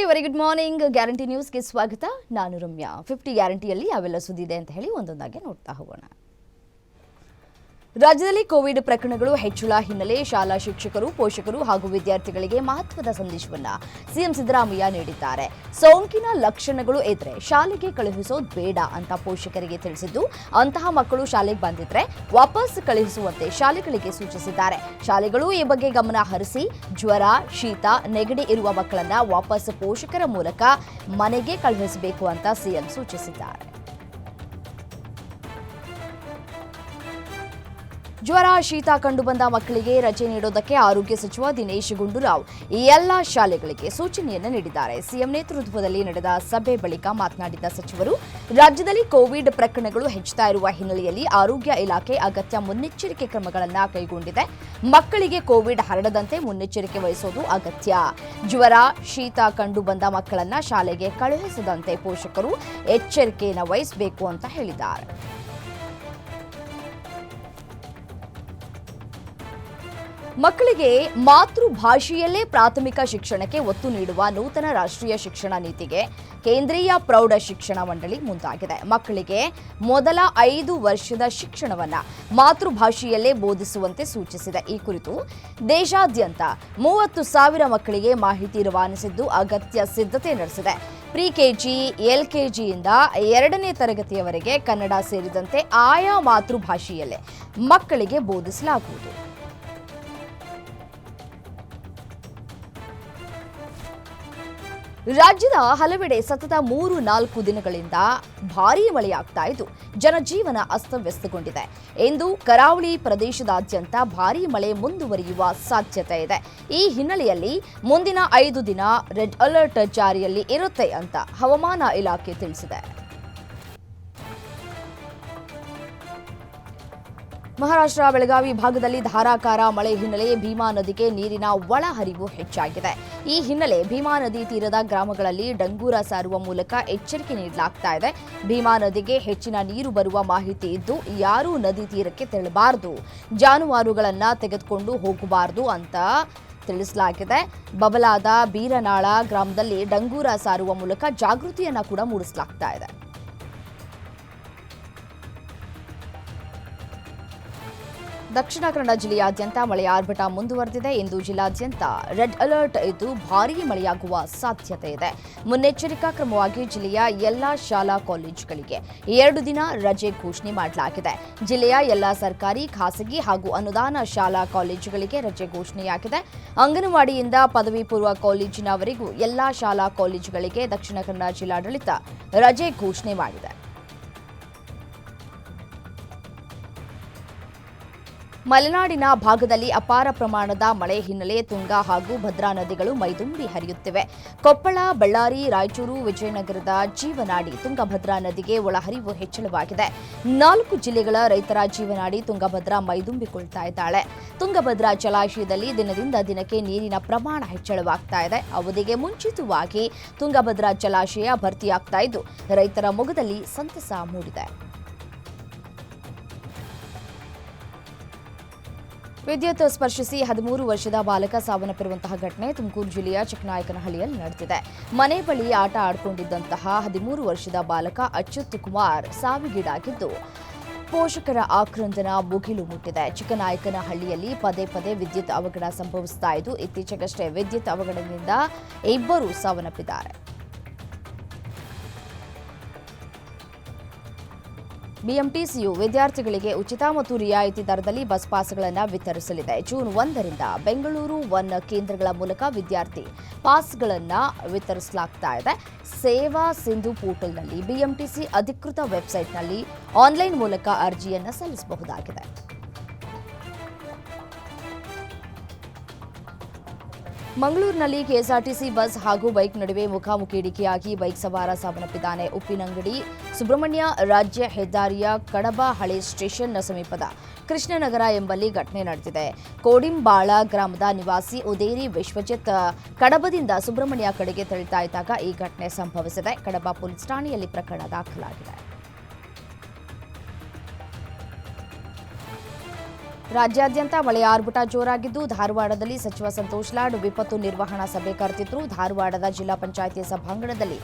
Very good morning. Guarantee ನ್ಯೂಸ್ಗೆ ಸ್ವಾಗತ. ನಾನು ರಮ್ಯಾ. 50 ಗ್ಯಾರಂಟಿಯಲ್ಲಿ ಅವೆಲ್ಲ ಸುದ್ದಿದೆ ಅಂತ ಹೇಳಿ ಒಂದೊಂದಾಗಿ ನೋಡ್ತಾ ಹೋಗೋಣ. ರಾಜ್ಯದಲ್ಲಿ ಕೋವಿಡ್ ಪ್ರಕರಣಗಳು ಹೆಚ್ಚಳ ಹಿನ್ನೆಲೆ ಶಾಲಾ ಶಿಕ್ಷಕರು, ಪೋಷಕರು ಹಾಗೂ ವಿದ್ಯಾರ್ಥಿಗಳಿಗೆ ಮಹತ್ವದ ಸಂದೇಶವನ್ನು ಸಿಎಂ ಸಿದ್ದರಾಮಯ್ಯ ನೀಡಿದ್ದಾರೆ. ಸೋಂಕಿನ ಲಕ್ಷಣಗಳು ಇದ್ರೆ ಶಾಲೆಗೆ ಕಳುಹಿಸೋದು ಬೇಡ ಅಂತ ಪೋಷಕರಿಗೆ ತಿಳಿಸಿದ್ದು, ಅಂತಹ ಮಕ್ಕಳು ಶಾಲೆಗೆ ಬಂದಿದ್ರೆ ವಾಪಸ್ ಕಳುಹಿಸುವಂತೆ ಶಾಲೆಗಳಿಗೆ ಸೂಚಿಸಿದ್ದಾರೆ. ಶಾಲೆಗಳು ಈ ಬಗ್ಗೆ ಗಮನ ಹರಿಸಿ ಜ್ವರ, ಶೀತ, ನೆಗಡಿ ಇರುವ ಮಕ್ಕಳನ್ನ ವಾಪಸ್ ಪೋಷಕರ ಮೂಲಕ ಮನೆಗೆ ಕಳುಹಿಸಬೇಕು ಅಂತ ಸಿಎಂ ಸೂಚಿಸಿದ್ದಾರೆ. ಜ್ವರ, ಶೀತ ಕಂಡುಬಂದ ಮಕ್ಕಳಿಗೆ ರಜೆ ನೀಡೋದಕ್ಕೆ ಆರೋಗ್ಯ ಸಚಿವ ದಿನೇಶ್ ಗುಂಡೂರಾವ್ ಎಲ್ಲ ಶಾಲೆಗಳಿಗೆ ಸೂಚನೆಯನ್ನು ನೀಡಿದ್ದಾರೆ. ಸಿಎಂ ನೇತೃತ್ವದಲ್ಲಿ ನಡೆದ ಸಭೆ ಬಳಿಕ ಮಾತನಾಡಿದ ಸಚಿವರು, ರಾಜ್ಯದಲ್ಲಿ ಕೋವಿಡ್ ಪ್ರಕರಣಗಳು ಹೆಚ್ಚುತ್ತಾ ಇರುವ ಹಿನ್ನೆಲೆಯಲ್ಲಿ ಆರೋಗ್ಯ ಇಲಾಖೆ ಅಗತ್ಯ ಮುನ್ನೆಚ್ಚರಿಕೆ ಕ್ರಮಗಳನ್ನು ಕೈಗೊಂಡಿದೆ. ಮಕ್ಕಳಿಗೆ ಕೋವಿಡ್ ಹರಡದಂತೆ ಮುನ್ನೆಚ್ಚರಿಕೆ ವಹಿಸೋದು ಅಗತ್ಯ. ಜ್ವರ, ಶೀತ ಕಂಡುಬಂದ ಮಕ್ಕಳನ್ನ ಶಾಲೆಗೆ ಕಳುಹಿಸದಂತೆ ಪೋಷಕರು ಎಚ್ಚರಿಕೆಯನ್ನು ವಹಿಸಬೇಕು ಅಂತ ಹೇಳಿದ್ದಾರೆ. ಮಕ್ಕಳಿಗೆ ಮಾತೃಭಾಷೆಯಲ್ಲೇ ಪ್ರಾಥಮಿಕ ಶಿಕ್ಷಣಕ್ಕೆ ಒತ್ತು ನೀಡುವ ನೂತನ ರಾಷ್ಟ್ರೀಯ ಶಿಕ್ಷಣ ನೀತಿಗೆ ಕೇಂದ್ರೀಯ ಪ್ರೌಢ ಶಿಕ್ಷಣ ಮಂಡಳಿ ಮುಂದಾಗಿದೆ. ಮಕ್ಕಳಿಗೆ ಮೊದಲ 5 ವರ್ಷದ ಶಿಕ್ಷಣವನ್ನು ಮಾತೃಭಾಷೆಯಲ್ಲೇ ಬೋಧಿಸುವಂತೆ ಸೂಚಿಸಿದೆ. ಈ ಕುರಿತು ದೇಶಾದ್ಯಂತ 30,000 ಮಕ್ಕಳಿಗೆ ಮಾಹಿತಿ ರವಾನಿಸಿದ್ದು ಅಗತ್ಯ ಸಿದ್ಧತೆ ನಡೆಸಿದೆ. ಪ್ರಿ ಕೆಜಿ, LKGಯಿಂದ 2ನೇ ತರಗತಿಯವರೆಗೆ ಕನ್ನಡ ಸೇರಿದಂತೆ ಆಯಾ ಮಾತೃಭಾಷೆಯಲ್ಲೇ ಮಕ್ಕಳಿಗೆ ಬೋಧಿಸಲಾಗುವುದು. ರಾಜ್ಯದ ಹಲವೆಡೆ ಸತತ 3-4 ದಿನಗಳಿಂದ ಭಾರೀ ಮಳೆಯಾಗ್ತಾ ಇದ್ದು ಜನಜೀವನ ಅಸ್ತವ್ಯಸ್ತಗೊಂಡಿದೆ. ಇಂದು ಕರಾವಳಿ ಪ್ರದೇಶದಾದ್ಯಂತ ಭಾರೀ ಮಳೆ ಮುಂದುವರಿಯುವ ಸಾಧ್ಯತೆ ಇದೆ. ಈ ಹಿನ್ನೆಲೆಯಲ್ಲಿ ಮುಂದಿನ 5 ದಿನ ರೆಡ್ ಅಲರ್ಟ್ ಜಾರಿಯಲ್ಲಿ ಇರುತ್ತೆ ಅಂತ ಹವಾಮಾನ ಇಲಾಖೆ ತಿಳಿಸಿದೆ. ಮಹಾರಾಷ್ಟ್ರ ಬೆಳಗಾವಿ ಭಾಗದಲ್ಲಿ ಧಾರಾಕಾರ ಮಳೆ ಹಿನ್ನೆಲೆ ಭೀಮಾ ನದಿಗೆ ನೀರಿನ ಒಳಹರಿವು ಹೆಚ್ಚಾಗಿದೆ. ಈ ಹಿನ್ನೆಲೆ ಭೀಮಾ ನದಿ ತೀರದ ಗ್ರಾಮಗಳಲ್ಲಿ ಡಂಗೂರ ಸಾರುವ ಮೂಲಕ ಎಚ್ಚರಿಕೆ ನೀಡಲಾಗ್ತಾ ಇದೆ. ಭೀಮಾ ನದಿಗೆ ಹೆಚ್ಚಿನ ನೀರು ಬರುವ ಮಾಹಿತಿ ಇದ್ದು ಯಾರೂ ನದಿ ತೀರಕ್ಕೆ ತೆರಳಬಾರದು, ಜಾನುವಾರುಗಳನ್ನ ತೆಗೆದುಕೊಂಡು ಹೋಗಬಾರದು ಅಂತ ತಿಳಿಸಲಾಗಿದೆ. ಬಬಲಾದ ಬೀರನಾಳ ಗ್ರಾಮದಲ್ಲಿ ಡಂಗೂರ ಸಾರುವ ಮೂಲಕ ಜಾಗೃತಿಯನ್ನ ಕೂಡ ಮೂಡಿಸಲಾಗ್ತಾ ಇದೆ. ದಕ್ಷಿಣ ಕನ್ನಡ ಜಿಲ್ಲೆಯಾದ್ಯಂತ ಮಳೆಯ ಆರ್ಭಟ ಮುಂದುವರೆದಿದೆ. ಇಂದು ಜಿಲ್ಲಾದ್ಯಂತ ರೆಡ್ ಅಲರ್ಟ್ ಇದ್ದು ಭಾರೀ ಮಳೆಯಾಗುವ ಸಾಧ್ಯತೆ ಇದೆ. ಮುನ್ನೆಚ್ಚರಿಕಾ ಕ್ರಮವಾಗಿ ಜಿಲ್ಲೆಯ ಎಲ್ಲಾ ಶಾಲಾ ಕಾಲೇಜುಗಳಿಗೆ 2 ದಿನ ರಜೆ ಘೋಷಣೆ ಮಾಡಲಾಗಿದೆ. ಜಿಲ್ಲೆಯ ಎಲ್ಲಾ ಸರ್ಕಾರಿ, ಖಾಸಗಿ ಹಾಗೂ ಅನುದಾನ ಶಾಲಾ ಕಾಲೇಜುಗಳಿಗೆ ರಜೆ ಘೋಷಣೆಯಾಗಿದೆ. ಅಂಗನವಾಡಿಯಿಂದ ಪದವಿ ಪೂರ್ವ ಕಾಲೇಜಿನವರೆಗೂ ಎಲ್ಲಾ ಶಾಲಾ ಕಾಲೇಜುಗಳಿಗೆ ದಕ್ಷಿಣ ಕನ್ನಡ ಜಿಲ್ಲಾಡಳಿತ ರಜೆ ಘೋಷಣೆ ಮಾಡಿದೆ. ಮಲೆನಾಡಿನ ಭಾಗದಲ್ಲಿ ಅಪಾರ ಪ್ರಮಾಣದ ಮಳೆ ಹಿನ್ನೆಲೆ ತುಂಗಾ ಹಾಗೂ ಭದ್ರಾ ನದಿಗಳು ಮೈದುಂಬಿ ಹರಿಯುತ್ತಿವೆ. ಕೊಪ್ಪಳ, ಬಳ್ಳಾರಿ, ರಾಯಚೂರು, ವಿಜಯನಗರದ ಜೀವನಾಡಿ ತುಂಗಭದ್ರಾ ನದಿಗೆ ಒಳಹರಿವು ಹೆಚ್ಚಳವಾಗಿದೆ. 4 ಜಿಲ್ಲೆಗಳ ರೈತರ ಜೀವನಾಡಿ ತುಂಗಭದ್ರಾ ಮೈದುಂಬಿಕೊಳ್ತಾ ಇದ್ದಾಳೆ. ತುಂಗಭದ್ರಾ ಜಲಾಶಯದಲ್ಲಿ ದಿನದಿಂದ ದಿನಕ್ಕೆ ನೀರಿನ ಪ್ರಮಾಣ ಹೆಚ್ಚಳವಾಗ್ತಾ ಇದೆ. ಅವಧಿಗೆ ಮುಂಚಿತವಾಗಿ ತುಂಗಭದ್ರಾ ಜಲಾಶಯ ಭರ್ತಿಯಾಗ್ತಾ ಇದ್ದು ರೈತರ ಮೊಗದಲ್ಲಿ ಸಂತಸ ಮೂಡಿದೆ. ವಿದ್ಯುತ್ ಸ್ಪರ್ಶಿಸಿ 13 ವರ್ಷದ ಬಾಲಕ ಸಾವನ್ನಪ್ಪಿರುವಂತಹ ಘಟನೆ ತುಮಕೂರು ಜಿಲ್ಲೆಯ ಚಿಕ್ಕನಾಯಕನಹಳ್ಳಿಯಲ್ಲಿ ನಡೆದಿದೆ. ಮನೆ ಬಳಿ ಆಟ ಆಡಿಕೊಂಡಿದ್ದಂತಹ 13 ವರ್ಷದ ಬಾಲಕ ಅಚ್ಯುತ್ ಕುಮಾರ್ ಸಾವಿಗೀಡಾಗಿದ್ದು ಪೋಷಕರ ಆಕ್ರಂದನ ಮುಗಿಲು ಮುಟ್ಟಿದೆ. ಚಿಕ್ಕನಾಯಕನಹಳ್ಳಿಯಲ್ಲಿ ಪದೇ ಪದೇ ವಿದ್ಯುತ್ ಅವಘಡ ಸಂಭವಿಸ್ತಾ ಇದ್ದು ಇತ್ತೀಚೆಗಷ್ಟೇ ವಿದ್ಯುತ್ ಅವಘಡದಿಂದ 2 ಸಾವನ್ನಪ್ಪಿದ್ದಾರೆ. ಬಿಎಂಟಿಸಿಯು ವಿದ್ಯಾರ್ಥಿಗಳಿಗೆ ಉಚಿತ ಮತ್ತು ರಿಯಾಯಿತಿ ದರದಲ್ಲಿ ಬಸ್ ಪಾಸ್ಗಳನ್ನು ವಿತರಿಸಲಿದೆ. ಜೂನ್ 1ರಿಂದ ಬೆಂಗಳೂರು 1 ಕೇಂದ್ರಗಳ ಮೂಲಕ ವಿದ್ಯಾರ್ಥಿ ಪಾಸ್ಗಳನ್ನು ವಿತರಿಸಲಾಗ್ತಾ ಇದೆ. ಸೇವಾ ಸಿಂಧು ಪೋರ್ಟಲ್ನಲ್ಲಿ ಬಿಎಂಟಿಸಿ ಅಧಿಕೃತ ವೆಬ್ಸೈಟ್ನಲ್ಲಿ ಆನ್ಲೈನ್ ಮೂಲಕ ಅರ್ಜಿಯನ್ನು ಸಲ್ಲಿಸಬಹುದಾಗಿದೆ. ಮಂಗಳೂರಿನಲ್ಲಿ ಕೆಎಸ್ಆರ್ಟಿಸಿ ಬಸ್ ಹಾಗೂ ಬೈಕ್ ನಡುವೆ ಮುಖಾಮುಖಿ ಡಿಕ್ಕಿಯಾಗಿ ಬೈಕ್ ಸವಾರ ಸಾವನ್ನಪ್ಪಿದ್ದಾನೆ. ಉಪ್ಪಿನಂಗಡಿ ಸುಬ್ರಹ್ಮಣ್ಯ ರಾಜ್ಯ ಹೆದ್ದಾರಿಯ ಕಡಬ ಹಳೆ ಸ್ಟೇಷನ್ ಸಮೀಪದ ಕೃಷ್ಣನಗರ ಎಂಬಲ್ಲಿ ಘಟನೆ ನಡೆದಿದೆ. ಕೋಡಿಂಬಾಳ ಗ್ರಾಮದ ನಿವಾಸಿ ಉದೇರಿ ವಿಶ್ವಜಿತ್ ಕಡಬದಿಂದ ಸುಬ್ರಹ್ಮಣ್ಯ ಕಡೆಗೆ ತೆರಳುತ್ತಾ ಇದ್ದಾಗ ಈ ಘಟನೆ ಸಂಭವಿಸಿದೆ. ಕಡಬ ಪೊಲೀಸ್ ಠಾಣೆಯಲ್ಲಿ ಪ್ರಕರಣ ದಾಖಲಾಗಿದೆ. ರಾಜ್ಯಾದ್ಯಂತ ಮಳೆಯ ಆರ್ಭಟ ಜೋರಾಗಿದ್ದು ಧಾರವಾಡದಲ್ಲಿ ಸಚಿವ ಸಂತೋಷ್ ಲಾಡ್ ವಿಪತ್ತು ನಿರ್ವಹಣಾ ಸಭೆ ಕರೆದಿದ್ರು. ಧಾರವಾಡದ ಜಿಲ್ಲಾ ಪಂಚಾಯಿತಿ ಸಭಾಂಗಣದಲ್ಲಿ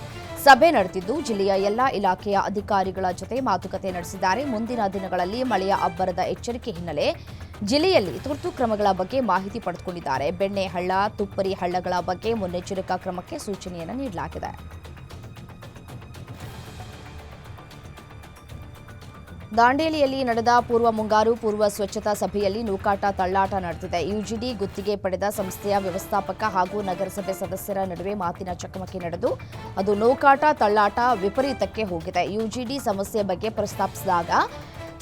ಸಭೆ ನಡೆದಿದ್ದು ಜಿಲ್ಲೆಯ ಎಲ್ಲಾ ಇಲಾಖೆಯ ಅಧಿಕಾರಿಗಳ ಜೊತೆ ಮಾತುಕತೆ ನಡೆಸಿದ್ದಾರೆ. ಮುಂದಿನ ದಿನಗಳಲ್ಲಿ ಮಳೆಯ ಅಬ್ಬರದ ಎಚ್ಚರಿಕೆ ಹಿನ್ನೆಲೆ ಜಿಲ್ಲೆಯಲ್ಲಿ ತುರ್ತು ಕ್ರಮಗಳ ಬಗ್ಗೆ ಮಾಹಿತಿ ಪಡೆದುಕೊಂಡಿದ್ದಾರೆ. ಬೆಣ್ಣೆ ಹಳ್ಳ, ತುಪ್ಪರಿ ಹಳ್ಳಗಳ ಬಗ್ಗೆ ಮುನ್ನೆಚ್ಚರಿಕಾ ಕ್ರಮಕ್ಕೆ ಸೂಚನೆಯನ್ನು ನೀಡಲಾಗಿದೆ. ದಾಂಡೇಲಿಯಲ್ಲಿ ನಡೆದ ಪೂರ್ವ ಮುಂಗಾರು ಪೂರ್ವ ಸ್ವಚ್ಛತಾ ಸಭೆಯಲ್ಲಿ ನೂಕಾಟ ತಳ್ಳಾಟ ನಡೆದಿದೆ. ಯುಜಿಡಿ ಗುತ್ತಿಗೆ ಪಡೆದ ಸಂಸ್ಥೆಯ ವ್ಯವಸ್ಥಾಪಕ ಹಾಗೂ ನಗರಸಭೆ ಸದಸ್ಯರ ನಡುವೆ ಮಾತಿನ ಚಕಮಕಿ ನಡೆದು ಅದು ನೂಕಾಟ ತಳ್ಳಾಟ ವಿಪರೀತಕ್ಕೆ ಹೋಗಿದೆ. ಯುಜಿಡಿ ಸಮಸ್ಯೆ ಬಗ್ಗೆ ಪ್ರಸ್ತಾಪಿಸಿದಾಗ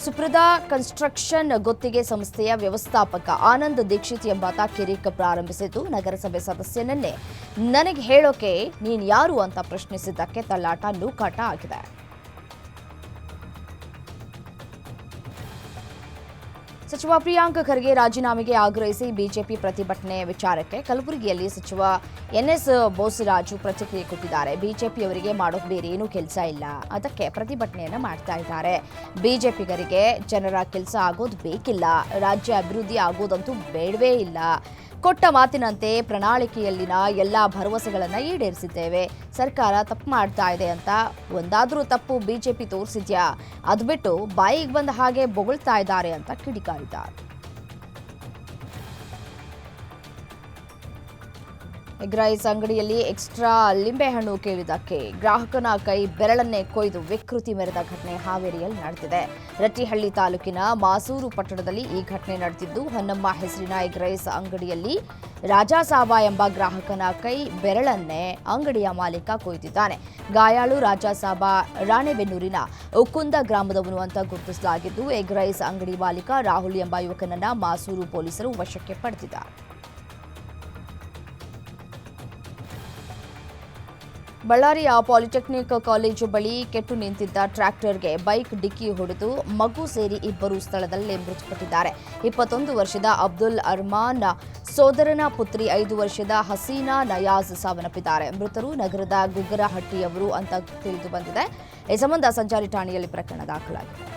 ಸುಪ್ರದಾ ಕನ್ಸ್ಟ್ರಕ್ಷನ್ ಗುತ್ತಿಗೆ ಸಂಸ್ಥೆಯ ವ್ಯವಸ್ಥಾಪಕ ಆನಂದ್ ದೀಕ್ಷಿತ್ ಎಂಬಾತ ಕಿರಿಕ್ ಪ್ರಾರಂಭಿಸಿದ್ದು, ನಗರಸಭೆ ಸದಸ್ಯನನ್ನೇ ನನಗೆ ಹೇಳೋಕೆ ನೀನ್ ಯಾರು ಅಂತ ಪ್ರಶ್ನಿಸಿದ್ದಕ್ಕೆ ತಳ್ಳಾಟ ನೂಕಾಟ ಆಗಿದೆ. ಸಚಿವ ಪ್ರಿಯಾಂಕ್ ಖರ್ಗೆ ರಾಜೀನಾಮೆಗೆ ಆಗ್ರಹಿಸಿ ಬಿಜೆಪಿ ಪ್ರತಿಭಟನೆ ವಿಚಾರಕ್ಕೆ ಕಲಬುರಗಿಯಲ್ಲಿ ಸಚಿವ ಎನ್ಎಸ್ ಬೋಸರಾಜು ಪ್ರತಿಕ್ರಿಯೆ ಕೊಟ್ಟಿದ್ದಾರೆ. ಬಿಜೆಪಿಯವರಿಗೆ ಮಾಡೋದು ಬೇರೆ ಏನೂ ಕೆಲಸ ಇಲ್ಲ, ಅದಕ್ಕೆ ಪ್ರತಿಭಟನೆಯನ್ನು ಮಾಡ್ತಾ ಇದ್ದಾರೆ. ಬಿಜೆಪಿಗರಿಗೆ ಜನರ ಕೆಲಸ ಆಗೋದು ಬೇಕಿಲ್ಲ, ರಾಜ್ಯ ಅಭಿವೃದ್ಧಿ ಆಗೋದಂತೂ ಬೇಡವೇ ಇಲ್ಲ. ಕೊಟ್ಟ ಮಾತಿನಂತೆ ಪ್ರಣಾಳಿಕೆಯಲ್ಲಿನ ಎಲ್ಲ ಭರವಸೆಗಳನ್ನು ಈಡೇರಿಸಿದ್ದೇವೆ. ಸರ್ಕಾರ ತಪ್ಪು ಮಾಡ್ತಾ ಇದೆ ಅಂತ ಒಂದಾದರೂ ತಪ್ಪು ಬಿಜೆಪಿ ತೋರಿಸಿದ್ಯಾ? ಅದು ಬಿಟ್ಟು ಬಾಯಿಗೆ ಬಂದ ಹಾಗೆ ಬೊಗಳ್ತಾ ಇದ್ದಾರೆ ಅಂತ ಕಿಡಿಕಾರಿದ್ದಾರೆ. ಎಗ್ ರೈಸ್ ಅಂಗಡಿಯಲ್ಲಿ ಎಕ್ಸ್ಟ್ರಾ ಲಿಂಬೆಹಣ್ಣು ಕೇಳಿದ್ದಕ್ಕೆ ಗ್ರಾಹಕನ ಕೈ ಬೆರಳನ್ನೇ ಕೊಯ್ದು ವಿಕೃತಿ ಮೆರೆದ ಘಟನೆ ಹಾವೇರಿಯಲ್ಲಿ ನಡೆದಿದೆ. ರಟ್ಟಿಹಳ್ಳಿ ತಾಲೂಕಿನ ಮಾಸೂರು ಪಟ್ಟಣದಲ್ಲಿ ಈ ಘಟನೆ ನಡೆದಿದ್ದು, ಹೊನ್ನಮ್ಮ ಹೆಸರಿನ ಎಗ್ ರೈಸ್ ಅಂಗಡಿಯಲ್ಲಿ ರಾಜಾಸಾಬ ಎಂಬ ಗ್ರಾಹಕನ ಕೈ ಬೆರಳನ್ನೇ ಅಂಗಡಿಯ ಮಾಲೀಕ ಕೊಯ್ದಿದ್ದಾನೆ. ಗಾಯಾಳು ರಾಜಾಸಾಬ ರಾಣೆಬೆನ್ನೂರಿನ ಉಕ್ಕುಂದ ಗ್ರಾಮದವನು ಅಂತ ಗುರುತಿಸಲಾಗಿದ್ದು, ಎಗ್ ರೈಸ್ ಅಂಗಡಿ ಮಾಲೀಕ ರಾಹುಲ್ ಎಂಬ ಯುವಕನನ್ನ ಮಾಸೂರು ಪೊಲೀಸರು ವಶಕ್ಕೆ ಪಡೆದಿದ್ದಾರೆ. ಬಳ್ಳಾರಿಯ ಪಾಲಿಟೆಕ್ನಿಕ್ ಕಾಲೇಜು ಬಳಿ ಕೆಟ್ಟು ನಿಂತಿದ್ದ ಟ್ರ್ಯಾಕ್ಟರ್ಗೆ ಬೈಕ್ ಡಿಕ್ಕಿ ಹೊಡೆದು ಮಗು ಸೇರಿ ಇಬ್ಬರು ಸ್ಥಳದಲ್ಲೇ ಮೃತಪಟ್ಟಿದ್ದಾರೆ. 21 ವರ್ಷದ ಅಬ್ದುಲ್ ಅರ್ಮಾನ್ ಸೋದರನ ಪುತ್ರಿ 5 ವರ್ಷದ ಹಸೀನಾ ನಯಾಜ್ ಸಾವನ್ನಪ್ಪಿದ್ದಾರೆ. ಮೃತರು ನಗರದ ಗುಗ್ಗರಹಟ್ಟಿಯವರು ಅಂತ ತಿಳಿದು ಬಂದಿದೆ. ಈ ಸಂಬಂಧ ಸಂಚಾರಿ ಠಾಣೆಯಲ್ಲಿ ಪ್ರಕರಣ ದಾಖಲಾಗಿದೆ.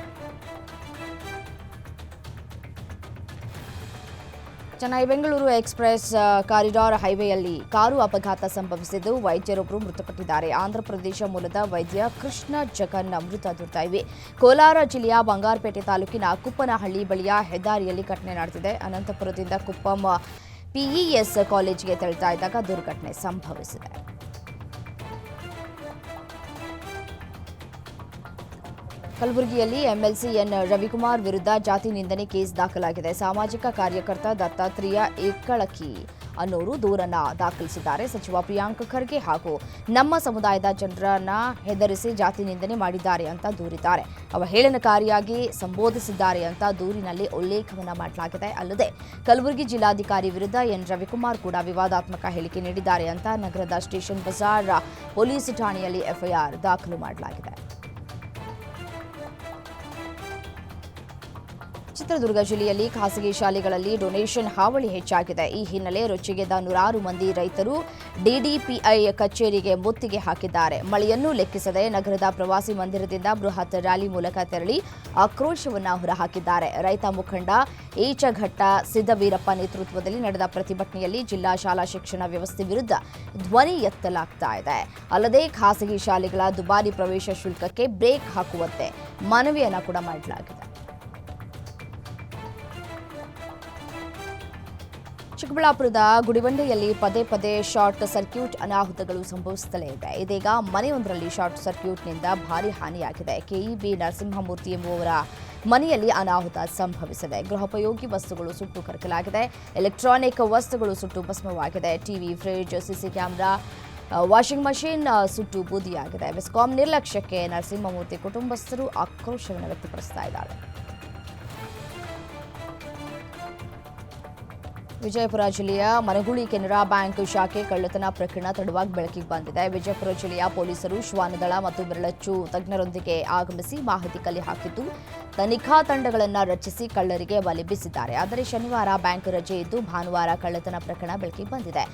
ಚೆನ್ನೈ ಬೆಂಗಳೂರು ಎಕ್ಸ್ಪ್ರೆಸ್ ಕಾರಿಡಾರ್ ಹೈವೇಯಲ್ಲಿ ಕಾರು ಅಪಘಾತ ಸಂಭವಿಸಿದ್ದು ವೈದ್ಯರೊಬ್ಬರು ಮೃತಪಟ್ಟಿದ್ದಾರೆ. ಆಂಧ್ರಪ್ರದೇಶ ಮೂಲದ ವೈದ್ಯ ಕೃಷ್ಣ ಜಗನ್ ಮೃತ ದುರ್ದೈವಿ. ಕೋಲಾರ ಜಿಲ್ಲೆಯ ಬಂಗಾರಪೇಟೆ ತಾಲೂಕಿನ ಕುಪ್ಪನಹಳ್ಳಿ ಬಳಿಯ ಹೆದ್ದಾರಿಯಲ್ಲಿ ಘಟನೆ ನಡೆದಿದೆ. ಅನಂತಪುರದಿಂದ ಕುಪ್ಪಂ ಪಿಇಎಸ್ ಕಾಲೇಜಿಗೆ ತೆರಳುತ್ತಾ ಇದ್ದಾಗ ದುರ್ಘಟನೆ ಸಂಭವಿಸಿದೆ. ಕಲಬುರಗಿಯಲ್ಲಿ ಎಂಎಲ್ಸಿ ಎನ್ ರವಿಕುಮಾರ್ ವಿರುದ್ಧ ಜಾತಿ ನಿಂದನೆ ಕೇಸ್ ದಾಖಲಾಗಿದೆ. ಸಾಮಾಜಿಕ ಕಾರ್ಯಕರ್ತ ದತ್ತಾತ್ರೇಯ ಏಕಳಕಿ ಅನ್ನೋರು ದೂರನ್ನ ದಾಖಲಿಸಿದ್ದಾರೆ. ಸಚಿವ ಪ್ರಿಯಾಂಕ್ ಖರ್ಗೆ ಹಾಗೂ ನಮ್ಮ ಸಮುದಾಯದ ಜನರನ್ನ ಹೆದರಿಸಿ ಜಾತಿ ನಿಂದನೆ ಮಾಡಿದ್ದಾರೆ ಅಂತ ದೂರಿದ್ದಾರೆ. ಅವಹೇಳನಕಾರಿಯಾಗಿ ಸಂಬೋಧಿಸಿದ್ದಾರೆ ಅಂತ ದೂರಿನಲ್ಲಿ ಉಲ್ಲೇಖವನ್ನ ಮಾಡಲಾಗಿದೆ. ಅಲ್ಲದೆ ಕಲಬುರಗಿ ಜಿಲ್ಲಾಧಿಕಾರಿ ವಿರುದ್ಧ ಎನ್ ರವಿಕುಮಾರ್ ಕೂಡ ವಿವಾದಾತ್ಮಕ ಹೇಳಿಕೆ ನೀಡಿದ್ದಾರೆ ಅಂತ ನಗರದ ಸ್ಟೇಷನ್ ಬಜಾರ್ ಪೊಲೀಸ್ ಠಾಣೆಯಲ್ಲಿ ಎಫ್ಐಆರ್ ದಾಖಲು ಮಾಡಲಾಗಿದೆ. ಚಿತ್ರದುರ್ಗ ಜಿಲ್ಲೆಯಲ್ಲಿ ಖಾಸಗಿ ಶಾಲೆಗಳಲ್ಲಿ ಡೊನೇಷನ್ ಹಾವಳಿ ಹೆಚ್ಚಾಗಿದೆ. ಈ ಹಿನ್ನೆಲೆ ರೊಚ್ಚಿಗೆದ್ದ ನೂರಾರು ಮಂದಿ ರೈತರು ಡಿಡಿಪಿಐ ಕಚೇರಿಗೆ ಮುತ್ತಿಗೆ ಹಾಕಿದ್ದಾರೆ. ಮಳೆಯನ್ನೂ ಲೆಕ್ಕಿಸದೆ ನಗರದ ಪ್ರವಾಸಿ ಮಂದಿರದಿಂದ ಬೃಹತ್ ರ್ಯಾಲಿ ಮೂಲಕ ತೆರಳಿ ಆಕ್ರೋಶವನ್ನು ಹೊರಹಾಕಿದ್ದಾರೆ. ರೈತ ಮುಖಂಡ ಈಚಘಟ್ಟ ಸಿದ್ದವೀರಪ್ಪ ನೇತೃತ್ವದಲ್ಲಿ ನಡೆದ ಪ್ರತಿಭಟನೆಯಲ್ಲಿ ಜಿಲ್ಲಾ ಶಾಲಾ ಶಿಕ್ಷಣ ವ್ಯವಸ್ಥೆ ವಿರುದ್ಧ ಧ್ವನಿ ಎತ್ತಲಾಗ್ತಾ ಇದೆ. ಅಲ್ಲದೆ ಖಾಸಗಿ ಶಾಲೆಗಳ ದುಬಾರಿ ಪ್ರವೇಶ ಶುಲ್ಕಕ್ಕೆ ಬ್ರೇಕ್ ಹಾಕುವಂತೆ ಮನವಿಯನ್ನು ಕೂಡ ಮಾಡಲಾಗಿದೆ. ಚಿಕ್ಕಬಳ್ಳಾಪುರದ ಗುಡಿಬಂಡೆಯಲ್ಲಿ ಪದೇ ಪದೇ ಶಾರ್ಟ್ ಸರ್ಕ್ಯೂಟ್ ಅನಾಹುತಗಳು ಸಂಭವಿಸುತ್ತಲೇ ಇದೆ. ಇದೀಗ ಮನೆಯೊಂದರಲ್ಲಿ ಶಾರ್ಟ್ ಸರ್ಕ್ಯೂಟ್ನಿಂದ ಭಾರೀ ಹಾನಿಯಾಗಿದೆ. ಕೆಇಬಿ ನರಸಿಂಹಮೂರ್ತಿ ಎಂಬುವರ ಮನೆಯಲ್ಲಿ ಅನಾಹುತ ಸಂಭವಿಸಿದೆ. ಗೃಹೋಪಯೋಗಿ ವಸ್ತುಗಳು ಸುಟ್ಟು ಕರಕಲಾಗಿದೆ. ಎಲೆಕ್ಟ್ರಾನಿಕ್ ವಸ್ತುಗಳು ಸುಟ್ಟು ಭಸ್ಮವಾಗಿದೆ. TV, fridge, CC camera, washing machine ಸುಟ್ಟು ಬೂದಿಯಾಗಿದೆ. ಬೆಸ್ಕಾಂ ನಿರ್ಲಕ್ಷ್ಯಕ್ಕೆ ನರಸಿಂಹಮೂರ್ತಿ ಕುಟುಂಬಸ್ಥರು ಆಕ್ರೋಶವನ್ನು ವ್ಯಕ್ತಪಡಿಸ್ತಾ ಇದ್ದಾರೆ. ವಿಜಯಪುರ ಜಿಲ್ಲೆಯ ಮನಗುಳಿ ಕೆನರಾ ಬ್ಯಾಂಕ್ ಶಾಖೆ ಕಳ್ಳತನ ಪ್ರಕರಣ ತಡವಾಗಿ ಬೆಳಕಿಗೆ ಬಂದಿದೆ. ವಿಜಯಪುರ ಜಿಲ್ಲೆಯ ಪೊಲೀಸರು ಶ್ವಾನದಳ ಮತ್ತು ಬೆರಳಚ್ಚು ತಜ್ಞರೊಂದಿಗೆ ಆಗಮಿಸಿ ಮಾಹಿತಿ ಕಲೆ ಹಾಕಿದ್ದು ತನಿಖಾ ತಂಡಗಳನ್ನು ರಚಿಸಿ ಕಳ್ಳರಿಗೆ ಬಲೆ ಬೀಸಿದ್ದಾರೆ. ಆದರೆ ಶನಿವಾರ ಬ್ಯಾಂಕ್ ರಜೆ ಇದ್ದು ಭಾನುವಾರ ಕಳ್ಳತನ ಪ್ರಕರಣ ಬೆಳಕಿಗೆ ಬಂದಿದೆ.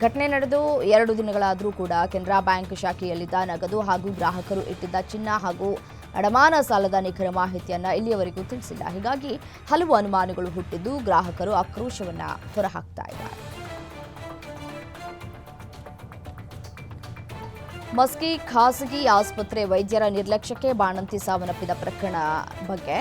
ಘಟನೆ ನಡೆದು 2 ದಿನಗಳಾದರೂ ಕೂಡ ಕೆನರಾ ಬ್ಯಾಂಕ್ ಶಾಖೆಯಲ್ಲಿದ್ದ ನಗದು ಹಾಗೂ ಗ್ರಾಹಕರು ಇಟ್ಟಿದ್ದ ಚಿನ್ನ ಹಾಗೂ ಅಡಮಾನ ಸಾಲದ ನಿಖರ ಮಾಹಿತಿಯನ್ನ ಇಲ್ಲಿಯವರೆಗೂ ತಿಳಿಸಿಲ್ಲ. ಹೀಗಾಗಿ ಹಲವು ಅನುಮಾನಗಳು ಹುಟ್ಟಿದ್ದು ಗ್ರಾಹಕರು ಆಕ್ರೋಶವನ್ನ ಹೊರಹಾಕ್ತಾ ಇದ್ದಾರೆ. ಮಸ್ಕಿ ಖಾಸಗಿ ಆಸ್ಪತ್ರೆ ವೈದ್ಯರ ನಿರ್ಲಕ್ಷ್ಯಕ್ಕೆ ಬಾಣಂತಿ ಸಾವನ್ನಪ್ಪಿದ ಪ್ರಕರಣ ಬಗ್ಗೆ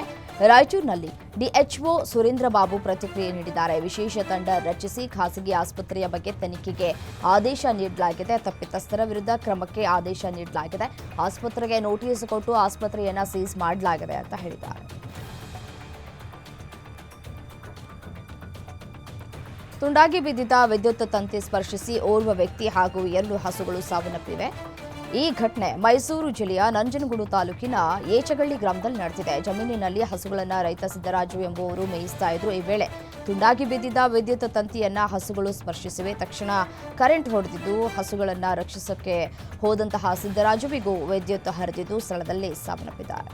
ರಾಯಚೂರಿನಲ್ಲಿ ಡಿಎಚ್ಒ ಸುರೇಂದ್ರ ಬಾಬು ಪ್ರತಿಕ್ರಿಯೆ ನೀಡಿದ್ದಾರೆ. ವಿಶೇಷ ತಂಡ ರಚಿಸಿ ಖಾಸಗಿ ಆಸ್ಪತ್ರೆಯ ಬಗ್ಗೆ ತನಿಖೆಗೆ ಆದೇಶ ನೀಡಲಾಗಿದೆ. ತಪ್ಪಿತಸ್ಥರ ವಿರುದ್ಧ ಕ್ರಮಕ್ಕೆ ಆದೇಶ ನೀಡಲಾಗಿದೆ. ಆಸ್ಪತ್ರೆಗೆ ನೋಟಿಸ್ ಕೊಟ್ಟು ಆಸ್ಪತ್ರೆಯನ್ನ ಸೀಸ್ ಮಾಡಲಾಗಿದೆ ಅಂತ ಹೇಳಿದ್ದಾರೆ. ತುಂಡಾಗಿ ಬಿದ್ದಿದ್ದ ವಿದ್ಯುತ್ ತಂತಿ ಸ್ಪರ್ಶಿಸಿ ಓರ್ವ ವ್ಯಕ್ತಿ ಹಾಗೂ 2 ಹಸುಗಳು ಸಾವನ್ನಪ್ಪಿವೆ. ಈ ಘಟನೆ ಮೈಸೂರು ಜಿಲ್ಲೆಯ ನಂಜನಗೂಡು ತಾಲೂಕಿನ ಏಚಗಳ್ಳಿ ಗ್ರಾಮದಲ್ಲಿ ನಡೆದಿದೆ. ಜಮೀನಿನಲ್ಲಿ ಹಸುಗಳನ್ನು ರೈತ ಸಿದ್ದರಾಜು ಎಂಬುವರು ಮೇಯಿಸ್ತಾ ಇದ್ರು. ಈ ವೇಳೆ ತುಂಡಾಗಿ ಬಿದ್ದಿದ್ದ ವಿದ್ಯುತ್ ತಂತಿಯನ್ನ ಹಸುಗಳು ಸ್ಪರ್ಶಿಸಿವೆ. ತಕ್ಷಣ ಕರೆಂಟ್ ಹೊಡೆದಿದ್ದು ಹಸುಗಳನ್ನು ರಕ್ಷಿಸಕ್ಕೆ ಹೋದಂತಹ ಸಿದ್ದರಾಜುವಿಗೂ ವಿದ್ಯುತ್ ಹರಿದಿದ್ದು ಸ್ಥಳದಲ್ಲೇ ಸಾವನ್ನಪ್ಪಿದ್ದಾರೆ.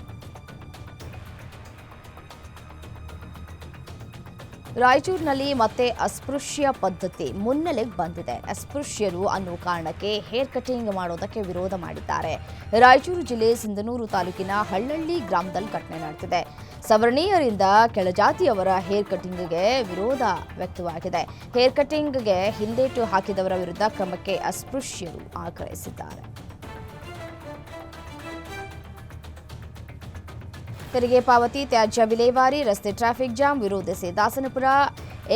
ರಾಯಚೂರಿನಲ್ಲಿ ಮತ್ತೆ ಅಸ್ಪೃಶ್ಯ ಪದ್ಧತಿ ಮುನ್ನೆಲೆಗೆ ಬಂದಿದೆ. ಅಸ್ಪೃಶ್ಯರು ಅನ್ನೋ ಕಾರಣಕ್ಕೆ ಹೇರ್ ಕಟಿಂಗ್ ಮಾಡೋದಕ್ಕೆ ವಿರೋಧ ಮಾಡಿದ್ದಾರೆ. ರಾಯಚೂರು ಜಿಲ್ಲೆ ಸಿಂಧನೂರು ತಾಲೂಕಿನ ಹಳ್ಳಳ್ಳಿ ಗ್ರಾಮದಲ್ಲಿ ಘಟನೆ ನಡೆದಿದೆ. ಸವರ್ಣೀಯರಿಂದ ಕೆಳಜಾತಿಯವರ ಹೇರ್ ಕಟಿಂಗ್ಗೆ ವಿರೋಧ ವ್ಯಕ್ತವಾಗಿದೆ. ಹೇರ್ ಕಟಿಂಗ್ಗೆ ಹಿಂದೇಟು ಹಾಕಿದವರ ವಿರುದ್ಧ ಕ್ರಮಕ್ಕೆ ಅಸ್ಪೃಶ್ಯರು ಆಗ್ರಹಿಸಿದ್ದಾರೆ. ತೆರಿಗೆ ಪಾವತಿ, ತ್ಯಾಜ್ಯ ವಿಲೇವಾರಿ, ರಸ್ತೆ ಟ್ರಾಫಿಕ್ ಜಾಮ್ ವಿರೋಧಿಸಿ ದಾಸನಪುರ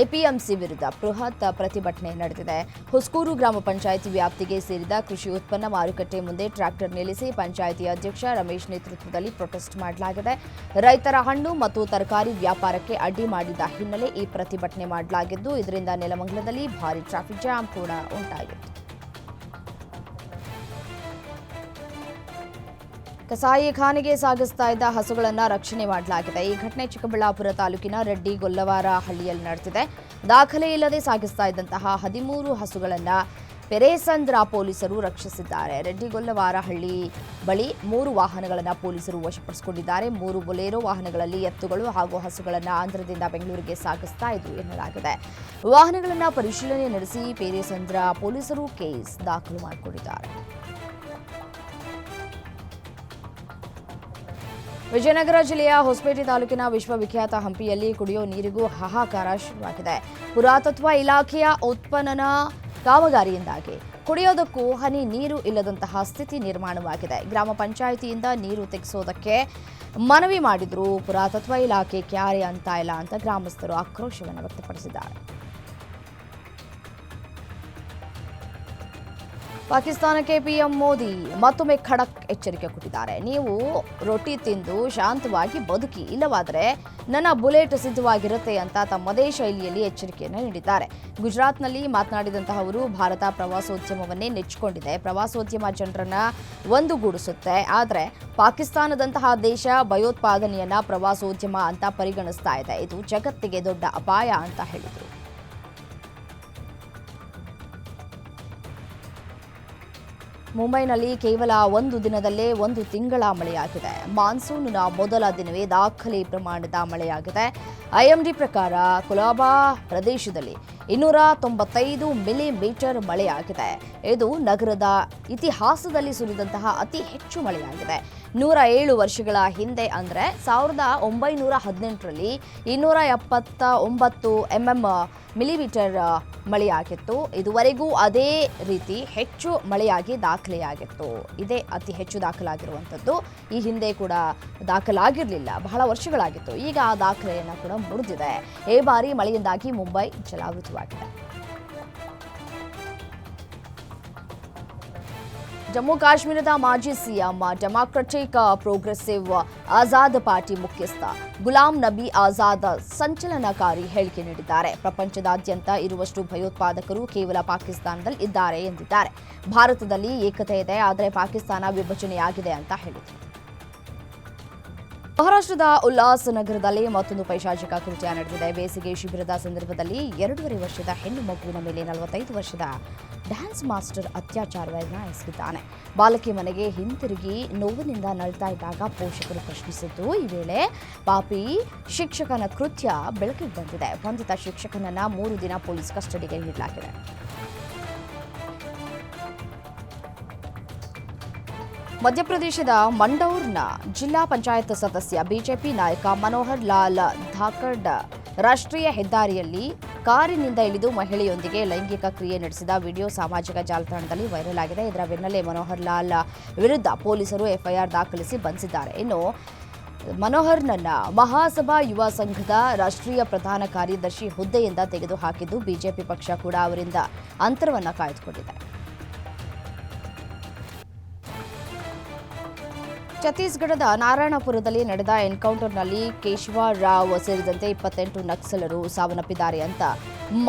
ಎಪಿಎಂಸಿ ವಿರುದ್ಧ ಬೃಹತ್ ಪ್ರತಿಭಟನೆ ನಡೆದಿದೆ. ಹುಸ್ಕೂರು ಗ್ರಾಮ ಪಂಚಾಯಿತಿ ವ್ಯಾಪ್ತಿಗೆ ಸೇರಿದ ಕೃಷಿ ಉತ್ಪನ್ನ ಮಾರುಕಟ್ಟೆ ಮುಂದೆ ಟ್ರ್ಯಾಕ್ಟರ್ ನಿಲ್ಲಿಸಿ ಪಂಚಾಯಿತಿ ಅಧ್ಯಕ್ಷ ರಮೇಶ್ ನೇತೃತ್ವದಲ್ಲಿ ಪ್ರೊಟೆಸ್ಟ್ ಮಾಡಲಾಗಿದೆ. ರೈತರ ಹಣ್ಣು ಮತ್ತು ತರಕಾರಿ ವ್ಯಾಪಾರಕ್ಕೆ ಅಡ್ಡಿ ಮಾಡಿದ ಹಿನ್ನೆಲೆ ಈ ಪ್ರತಿಭಟನೆ ಮಾಡಲಾಗಿದ್ದು, ಇದರಿಂದ ನೆಲಮಂಗಲದಲ್ಲಿ ಭಾರೀ ಟ್ರಾಫಿಕ್ ಜಾಮ್ ಕೂಡ ಉಂಟಾಗಿತ್ತು. ಕಸಾಯಿಖಾನೆಗೆ ಸಾಗಿಸ್ತಾ ಇದ್ದ ಹಸುಗಳನ್ನು ರಕ್ಷಣೆ ಮಾಡಲಾಗಿದೆ. ಈ ಘಟನೆ ಚಿಕ್ಕಬಳ್ಳಾಪುರ ತಾಲೂಕಿನ ರೆಡ್ಡಿ ಗೊಲ್ಲವಾರ ಹಳ್ಳಿಯಲ್ಲಿ ನಡೆದಿದೆ. ದಾಖಲೆ ಇಲ್ಲದೆ ಸಾಗಿಸ್ತಾ ಇದ್ದಂತಹ 13 ಹಸುಗಳನ್ನು ಪೆರೇಸಂದ್ರ ಪೊಲೀಸರು ರಕ್ಷಿಸಿದ್ದಾರೆ. ರೆಡ್ಡಿ ಗೊಲ್ಲವಾರ ಹಳ್ಳಿ ಬಳಿ 3 ವಾಹನಗಳನ್ನು ಪೊಲೀಸರು ವಶಪಡಿಸಿಕೊಂಡಿದ್ದಾರೆ. 3 ಬೊಲೆರೋ ವಾಹನಗಳಲ್ಲಿ ಎತ್ತುಗಳು ಹಾಗೂ ಹಸುಗಳನ್ನು ಆಂಧ್ರದಿಂದ ಬೆಂಗಳೂರಿಗೆ ಸಾಗಿಸ್ತಾ ಇದ್ರು ಎನ್ನಲಾಗಿದೆ. ವಾಹನಗಳನ್ನು ಪರಿಶೀಲನೆ ನಡೆಸಿ ಪೆರೇಸಂದ್ರ ಪೊಲೀಸರು ಕೇಸ್ ದಾಖಲು ಮಾಡಿಕೊಂಡಿದ್ದಾರೆ. ವಿಜಯನಗರ ಜಿಲ್ಲೆಯ ಹೊಸಪೇಟೆ ತಾಲೂಕಿನ ವಿಶ್ವವಿಖ್ಯಾತ ಹಂಪಿಯಲ್ಲಿ ಕುಡಿಯೋ ನೀರಿಗೂ ಹಾಹಾಕಾರ ಶುರುವಾಗಿದೆ. ಪುರಾತತ್ವ ಇಲಾಖೆಯ ಉತ್ಖನನ ಕಾಮಗಾರಿಯಿಂದಾಗಿ ಕುಡಿಯೋದಕ್ಕೂ ಹನಿ ನೀರು ಇಲ್ಲದಂತಹ ಸ್ಥಿತಿ ನಿರ್ಮಾಣವಾಗಿದೆ. ಗ್ರಾಮ ಪಂಚಾಯಿತಿಯಿಂದ ನೀರು ತೆಗೆಸೋದಕ್ಕೆ ಮನವಿ ಮಾಡಿದ್ರು. ಪುರಾತತ್ವ ಇಲಾಖೆ ಕ್ಯಾರೆ ಅಂತ ಇಲ್ಲ ಅಂತ ಗ್ರಾಮಸ್ಥರು ಆಕ್ರೋಶವನ್ನು ವ್ಯಕ್ತಪಡಿಸಿದ್ದಾರೆ. ಪಾಕಿಸ್ತಾನಕ್ಕೆ ಪಿಎಂ ಮೋದಿ ಮತ್ತೊಮ್ಮೆ ಖಡಕ್ ಎಚ್ಚರಿಕೆ ಕೊಟ್ಟಿದ್ದಾರೆ. ನೀವು ರೊಟ್ಟಿ ತಿಂದು ಶಾಂತವಾಗಿ ಬದುಕಿ, ಇಲ್ಲವಾದರೆ ನನ್ನ ಬುಲೆಟ್ ಸಿದ್ಧವಾಗಿರುತ್ತೆ ಅಂತ ತಮ್ಮದೇ ಶೈಲಿಯಲ್ಲಿ ಎಚ್ಚರಿಕೆಯನ್ನು ನೀಡಿದ್ದಾರೆ. ಗುಜರಾತ್ನಲ್ಲಿ ಮಾತನಾಡಿದಂತಹ ಅವರು, ಭಾರತ ಪ್ರವಾಸೋದ್ಯಮವನ್ನೇ ನೆಚ್ಚಿಕೊಂಡಿದೆ. ಪ್ರವಾಸೋದ್ಯಮ ಜನರನ್ನ ಒಂದುಗೂಡಿಸುತ್ತೆ. ಆದರೆ ಪಾಕಿಸ್ತಾನದಂತಹ ದೇಶ ಭಯೋತ್ಪಾದನೆಯನ್ನ ಪ್ರವಾಸೋದ್ಯಮ ಅಂತ ಪರಿಗಣಿಸ್ತಾ ಇದೆ. ಇದು ಜಗತ್ತಿಗೆ ದೊಡ್ಡ ಅಪಾಯ ಅಂತ ಹೇಳಿದರು. ಮುಂಬೈನಲ್ಲಿ ಕೇವಲ 1 ದಿನದಲ್ಲೇ 1 ತಿಂಗಳ ಮಳೆಯಾಗಿದೆ. ಮಾನ್ಸೂನ್ನ ಮೊದಲ ದಿನವೇ ದಾಖಲೆ ಪ್ರಮಾಣದ ಮಳೆಯಾಗಿದೆ. ಐಎಂಡಿ ಪ್ರಕಾರ ಕೊಲಾಬಾ ಪ್ರದೇಶದಲ್ಲಿ 295 ಮಿಲಿಮೀಟರ್ ಮಳೆಯಾಗಿದೆ. ಇದು ನಗರದ ಇತಿಹಾಸದಲ್ಲಿ ಸುರಿದಂತಹ ಅತಿ ಹೆಚ್ಚು ಮಳೆಯಾಗಿದೆ. 107 ವರ್ಷಗಳ ಹಿಂದೆ ಅಂದರೆ 1918ರಲ್ಲಿ 279 ಮಿಲಿಮೀಟರ್ ಮಳೆಯಾಗಿತ್ತು. ಇದುವರೆಗೂ ಅದೇ ರೀತಿ ಹೆಚ್ಚು ಮಳೆಯಾಗಿ ದಾಖಲೆಯಾಗಿತ್ತು. ಇದೇ ಅತಿ ಹೆಚ್ಚು ದಾಖಲಾಗಿರುವಂಥದ್ದು. ಈ ಹಿಂದೆ ಕೂಡ ದಾಖಲಾಗಿರಲಿಲ್ಲ, ಬಹಳ ವರ್ಷಗಳಾಗಿತ್ತು. ಈಗ ಆ ದಾಖಲೆಯನ್ನು ಕೂಡ ಮುರಿದಿದೆ. ಈ ಬಾರಿ ಮಳೆಯಿಂದಾಗಿ ಮುಂಬೈ ಜಲಾವೃತವಾಗಿದೆ. ಜಮ್ಮು ಕಾಶ್ಮೀರದ ಮಾಜಿ CM democratic progressive Azad party ಮುಖ್ಯಸ್ಥ ಗುಲಾಂ ನಬಿ ಆಜಾದ್ ಸಂಚಲನಕಾರಿ ಹೇಳಿಕೆ ನೀಡಿದ್ದಾರೆ. ಪ್ರಪಂಚದಾದ್ಯಂತ ಇರುವಷ್ಟು ಭಯೋತ್ಪಾದಕರು ಕೇವಲ ಪಾಕಿಸ್ತಾನದಲ್ಲಿ ಇದ್ದಾರೆ ಎಂದಿದ್ದಾರೆ. ಭಾರತದಲ್ಲಿ ಏಕತೆ ಇದೆ, ಆದರೆ ಪಾಕಿಸ್ತಾನ ವಿಭಜನೆಯಾಗಿದೆ ಅಂತ ಹೇಳಿದರು. ಮಹಾರಾಷ್ಟ್ರದ ಉಲ್ಲಾಸನಗರದಲ್ಲಿ ಮತ್ತೊಂದು ಪೈಶಾಚಿಕ ಕೃತ್ಯ ನಡೆದಿದೆ. ಬೇಸಿಗೆ ಶಿಬಿರದ ಸಂದರ್ಭದಲ್ಲಿ 2.5 ವರ್ಷದ ಹೆಣ್ಣು ಮಗುವಿನ ಮೇಲೆ 45 ವರ್ಷದ ಡ್ಯಾನ್ಸ್ ಮಾಸ್ಟರ್ ಅತ್ಯಾಚಾರವನ್ನು ಎಸಗಿದ್ದಾನೆ. ಬಾಲಕಿ ಮನೆಗೆ ಹಿಂತಿರುಗಿ ನೋವಿನಿಂದ ನಳ್ತಾ ಇದ್ದಾಗ ಪೋಷಕರು ಪ್ರಶ್ನಿಸಿದ್ದು, ಈ ವೇಳೆ ಪಾಪಿ ಶಿಕ್ಷಕನ ಕೃತ್ಯ ಬೆಳಕಿಗೆ ಬಂದಿದೆ. ಬಂಧಿತ ಶಿಕ್ಷಕನನ್ನ 3 ದಿನ ಪೊಲೀಸ್ ಕಸ್ಟಡಿಗೆ ನೀಡಲಾಗಿದೆ. ಮಧ್ಯಪ್ರದೇಶದ ಮಂಡೌರ್ನ ಜಿಲ್ಲಾ ಪಂಚಾಯತ್ ಸದಸ್ಯ ಬಿಜೆಪಿ ನಾಯಕ ಮನೋಹರ್ ಲಾಲ್ ಧಾಕಡ್ ರಾಷ್ಟ್ರೀಯ ಹೆದ್ದಾರಿಯಲ್ಲಿ ಕಾರಿನಿಂದ ಇಳಿದು ಮಹಿಳೆಯೊಂದಿಗೆ ಲೈಂಗಿಕ ಕ್ರಿಯೆ ನಡೆಸಿದ ವಿಡಿಯೋ ಸಾಮಾಜಿಕ ಜಾಲತಾಣದಲ್ಲಿ ವೈರಲ್ ಆಗಿದೆ. ಇದರ ಬೆನ್ನಲ್ಲೇ ಮನೋಹರ್ ಲಾಲ್ ವಿರುದ್ಧ ಪೊಲೀಸರು ಎಫ್ಐಆರ್ ದಾಖಲಿಸಿ ಬಂಧಿಸಿದ್ದಾರೆ. ಇನ್ನು ಮನೋಹರ್ನನ್ನ ಮಹಾಸಭಾ ಯುವ ಸಂಘದ ರಾಷ್ಟ್ರೀಯ ಪ್ರಧಾನ ಕಾರ್ಯದರ್ಶಿ ಹುದ್ದೆಯಿಂದ ತೆಗೆದುಹಾಕಿದ್ದು ಬಿಜೆಪಿ ಪಕ್ಷ ಕೂಡ ಅವರಿಂದ ಅಂತರವನ್ನ ಕಾಯ್ದುಕೊಂಡಿದೆ. ಛತ್ತೀಸ್ಗಢದ ನಾರಾಯಣಪುರದಲ್ಲಿ ನಡೆದ ಎನ್ಕೌಂಟರ್ನಲ್ಲಿ ಕೇಶವ ರಾವ್ ಸೇರಿದಂತೆ 28 ನಕ್ಸಲರು ಸಾವನ್ನಪ್ಪಿದ್ದಾರೆ ಅಂತ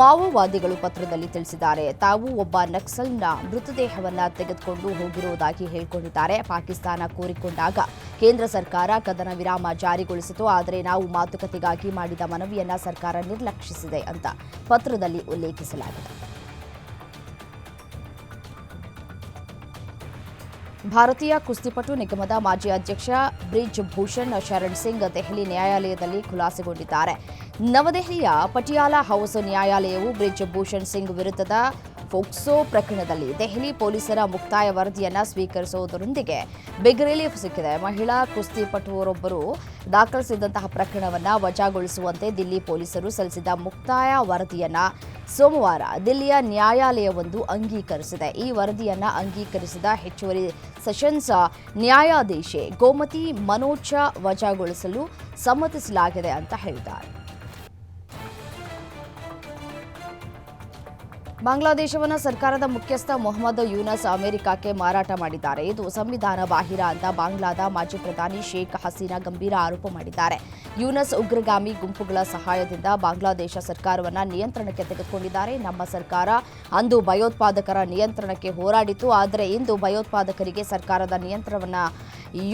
ಮಾವೋವಾದಿಗಳು ಪತ್ರದಲ್ಲಿ ತಿಳಿಸಿದ್ದಾರೆ. ತಾವು ಒಬ್ಬ ನಕ್ಸಲ್ನ ಮೃತದೇಹವನ್ನ ತೆಗೆದುಕೊಂಡು ಹೋಗಿರುವುದಾಗಿ ಹೇಳಿಕೊಂಡಿದ್ದಾರೆ. ಪಾಕಿಸ್ತಾನ ಕೋರಿಕೊಂಡಾಗ ಕೇಂದ್ರ ಸರ್ಕಾರ ಕದನ ವಿರಾಮ ಜಾರಿಗೊಳಿಸಿತು. ಆದರೆ ನಾವು ಮಾತುಕತೆಗಾಗಿ ಮಾಡಿದ ಮನವಿಯನ್ನ ಸರ್ಕಾರ ನಿರ್ಲಕ್ಷಿಸಿದೆ ಅಂತ ಪತ್ರದಲ್ಲಿ ಉಲ್ಲೇಖಿಸಲಾಗಿದೆ. ಭಾರತೀಯ ಕುಸ್ತಿಪಟು ನಿಗಮದ ಮಾಜಿ ಅಧ್ಯಕ್ಷ ಬ್ರಿಜ್ ಭೂಷಣ್ ಶರಣ್ ಸಿಂಗ್ ದೆಹಲಿ ನ್ಯಾಯಾಲಯದಲ್ಲಿ ಖುಲಾಸೆಗೊಂಡಿದ್ದಾರೆ. ನವದೆಹಲಿಯ ಪಟಿಯಾಲಾ ಹೌಸ್ ನ್ಯಾಯಾಲಯವು ಬ್ರಿಜ್ ಭೂಷಣ್ ಸಿಂಗ್ ವಿರುದ್ಧದ ಫೋಕ್ಸೋ ಪ್ರಕರಣದಲ್ಲಿ ದೆಹಲಿ ಪೊಲೀಸರ ಮುಕ್ತಾಯ ವರದಿಯನ್ನು ಸ್ವೀಕರಿಸುವುದರೊಂದಿಗೆ ಬಿಗ್ ರಿಲೀಫ್ ಸಿಕ್ಕಿದೆ. ಮಹಿಳಾ ಕುಸ್ತಿಪಟುವರೊಬ್ಬರು ದಾಖಲಿಸಿದಂತಹ ಪ್ರಕರಣವನ್ನು ವಜಾಗೊಳಿಸುವಂತೆ ದಿಲ್ಲಿ ಪೊಲೀಸರು ಸಲ್ಲಿಸಿದ ಮುಕ್ತಾಯ ವರದಿಯನ್ನು ಸೋಮವಾರ ದಿಲ್ಲಿಯ ನ್ಯಾಯಾಲಯವೊಂದು ಅಂಗೀಕರಿಸಿದೆ. ಈ ವರದಿಯನ್ನು ಅಂಗೀಕರಿಸಿದ ಹೆಚ್ಚುವರಿ ಸೆಷನ್ಸ್ ನ್ಯಾಯಾಧೀಶೆ ಗೋಮತಿ ಮನೋಜ್ ವಜಾಗೊಳಿಸಲು ಸಮ್ಮತಿಸಲಾಗಿದೆ ಅಂತ ಹೇಳಿದ್ದಾರೆ. ಬಾಂಗ್ಲಾದೇಶವನ್ನು ಸರ್ಕಾರದ ಮುಖ್ಯಸ್ಥ ಮೊಹಮ್ಮದ್ ಯೂನಸ್ ಅಮೆರಿಕಕ್ಕೆ ಮಾರಾಟ ಮಾಡಿದ್ದಾರೆ. ಇದು ಸಂವಿಧಾನ ಬಾಹಿರ ಅಂತ ಬಾಂಗ್ಲಾದ ಮಾಜಿ ಪ್ರಧಾನಿ ಶೇಖ್ ಹಸೀನಾ ಗಂಭೀರ ಆರೋಪ ಮಾಡಿದ್ದಾರೆ. ಯೂನಸ್ ಉಗ್ರಗಾಮಿ ಗುಂಪುಗಳ ಸಹಾಯದಿಂದ ಬಾಂಗ್ಲಾದೇಶ ಸರ್ಕಾರವನ್ನು ನಿಯಂತ್ರಣಕ್ಕೆ ತೆಗೆದುಕೊಂಡಿದ್ದಾರೆ. ನಮ್ಮ ಸರ್ಕಾರ ಅಂದು ಭಯೋತ್ಪಾದಕರ ನಿಯಂತ್ರಣಕ್ಕೆ ಹೋರಾಡಿತು. ಆದರೆ ಇಂದು ಭಯೋತ್ಪಾದಕರಿಗೆ ಸರ್ಕಾರದ ನಿಯಂತ್ರಣವನ್ನು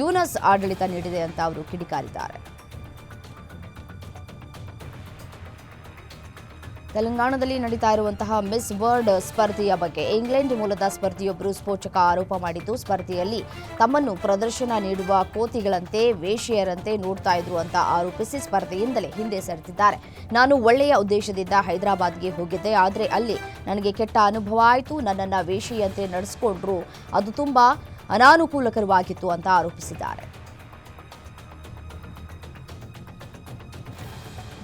ಯೂನಸ್ ಆಡಳಿತ ನೀಡಿದೆ ಅಂತ ಅವರು ಕಿಡಿಕಾರಿದ್ದಾರೆ. ತೆಲಂಗಾಣದಲ್ಲಿ ನಡೀತಾ ಇರುವಂತಹ ಮಿಸ್ ವರ್ಲ್ಡ್ ಸ್ಪರ್ಧೆಯ ಬಗ್ಗೆ ಇಂಗ್ಲೆಂಡ್ ಮೂಲದ ಸ್ಪರ್ಧಿಯೊಬ್ಬರು ಸ್ಫೋಟಕ ಆರೋಪ ಮಾಡಿದ್ದು, ಸ್ಪರ್ಧೆಯಲ್ಲಿ ತಮ್ಮನ್ನು ಪ್ರದರ್ಶನ ನೀಡುವ ಕೋತಿಗಳಂತೆ ವೇಶ್ಯೆಯರಂತೆ ನೋಡ್ತಾ ಇದ್ರು ಅಂತ ಆರೋಪಿಸಿ ಸ್ಪರ್ಧೆಯಿಂದಲೇ ಹಿಂದೆ ಸರಿದಿದ್ದಾರೆ. ನಾನು ಒಳ್ಳೆಯ ಉದ್ದೇಶದಿಂದ ಹೈದರಾಬಾದ್ಗೆ ಹೋಗಿದ್ದೆ, ಆದರೆ ಅಲ್ಲಿ ನನಗೆ ಕೆಟ್ಟ ಅನುಭವ ಆಯಿತು. ನನ್ನನ್ನು ವೇಶ್ಯೆಯಂತೆ ನಡೆಸಿಕೊಂಡ್ರು, ಅದು ತುಂಬಾ ಅನಾನುಕೂಲಕರವಾಗಿತ್ತು ಅಂತ ಆರೋಪಿಸಿದ್ದಾರೆ.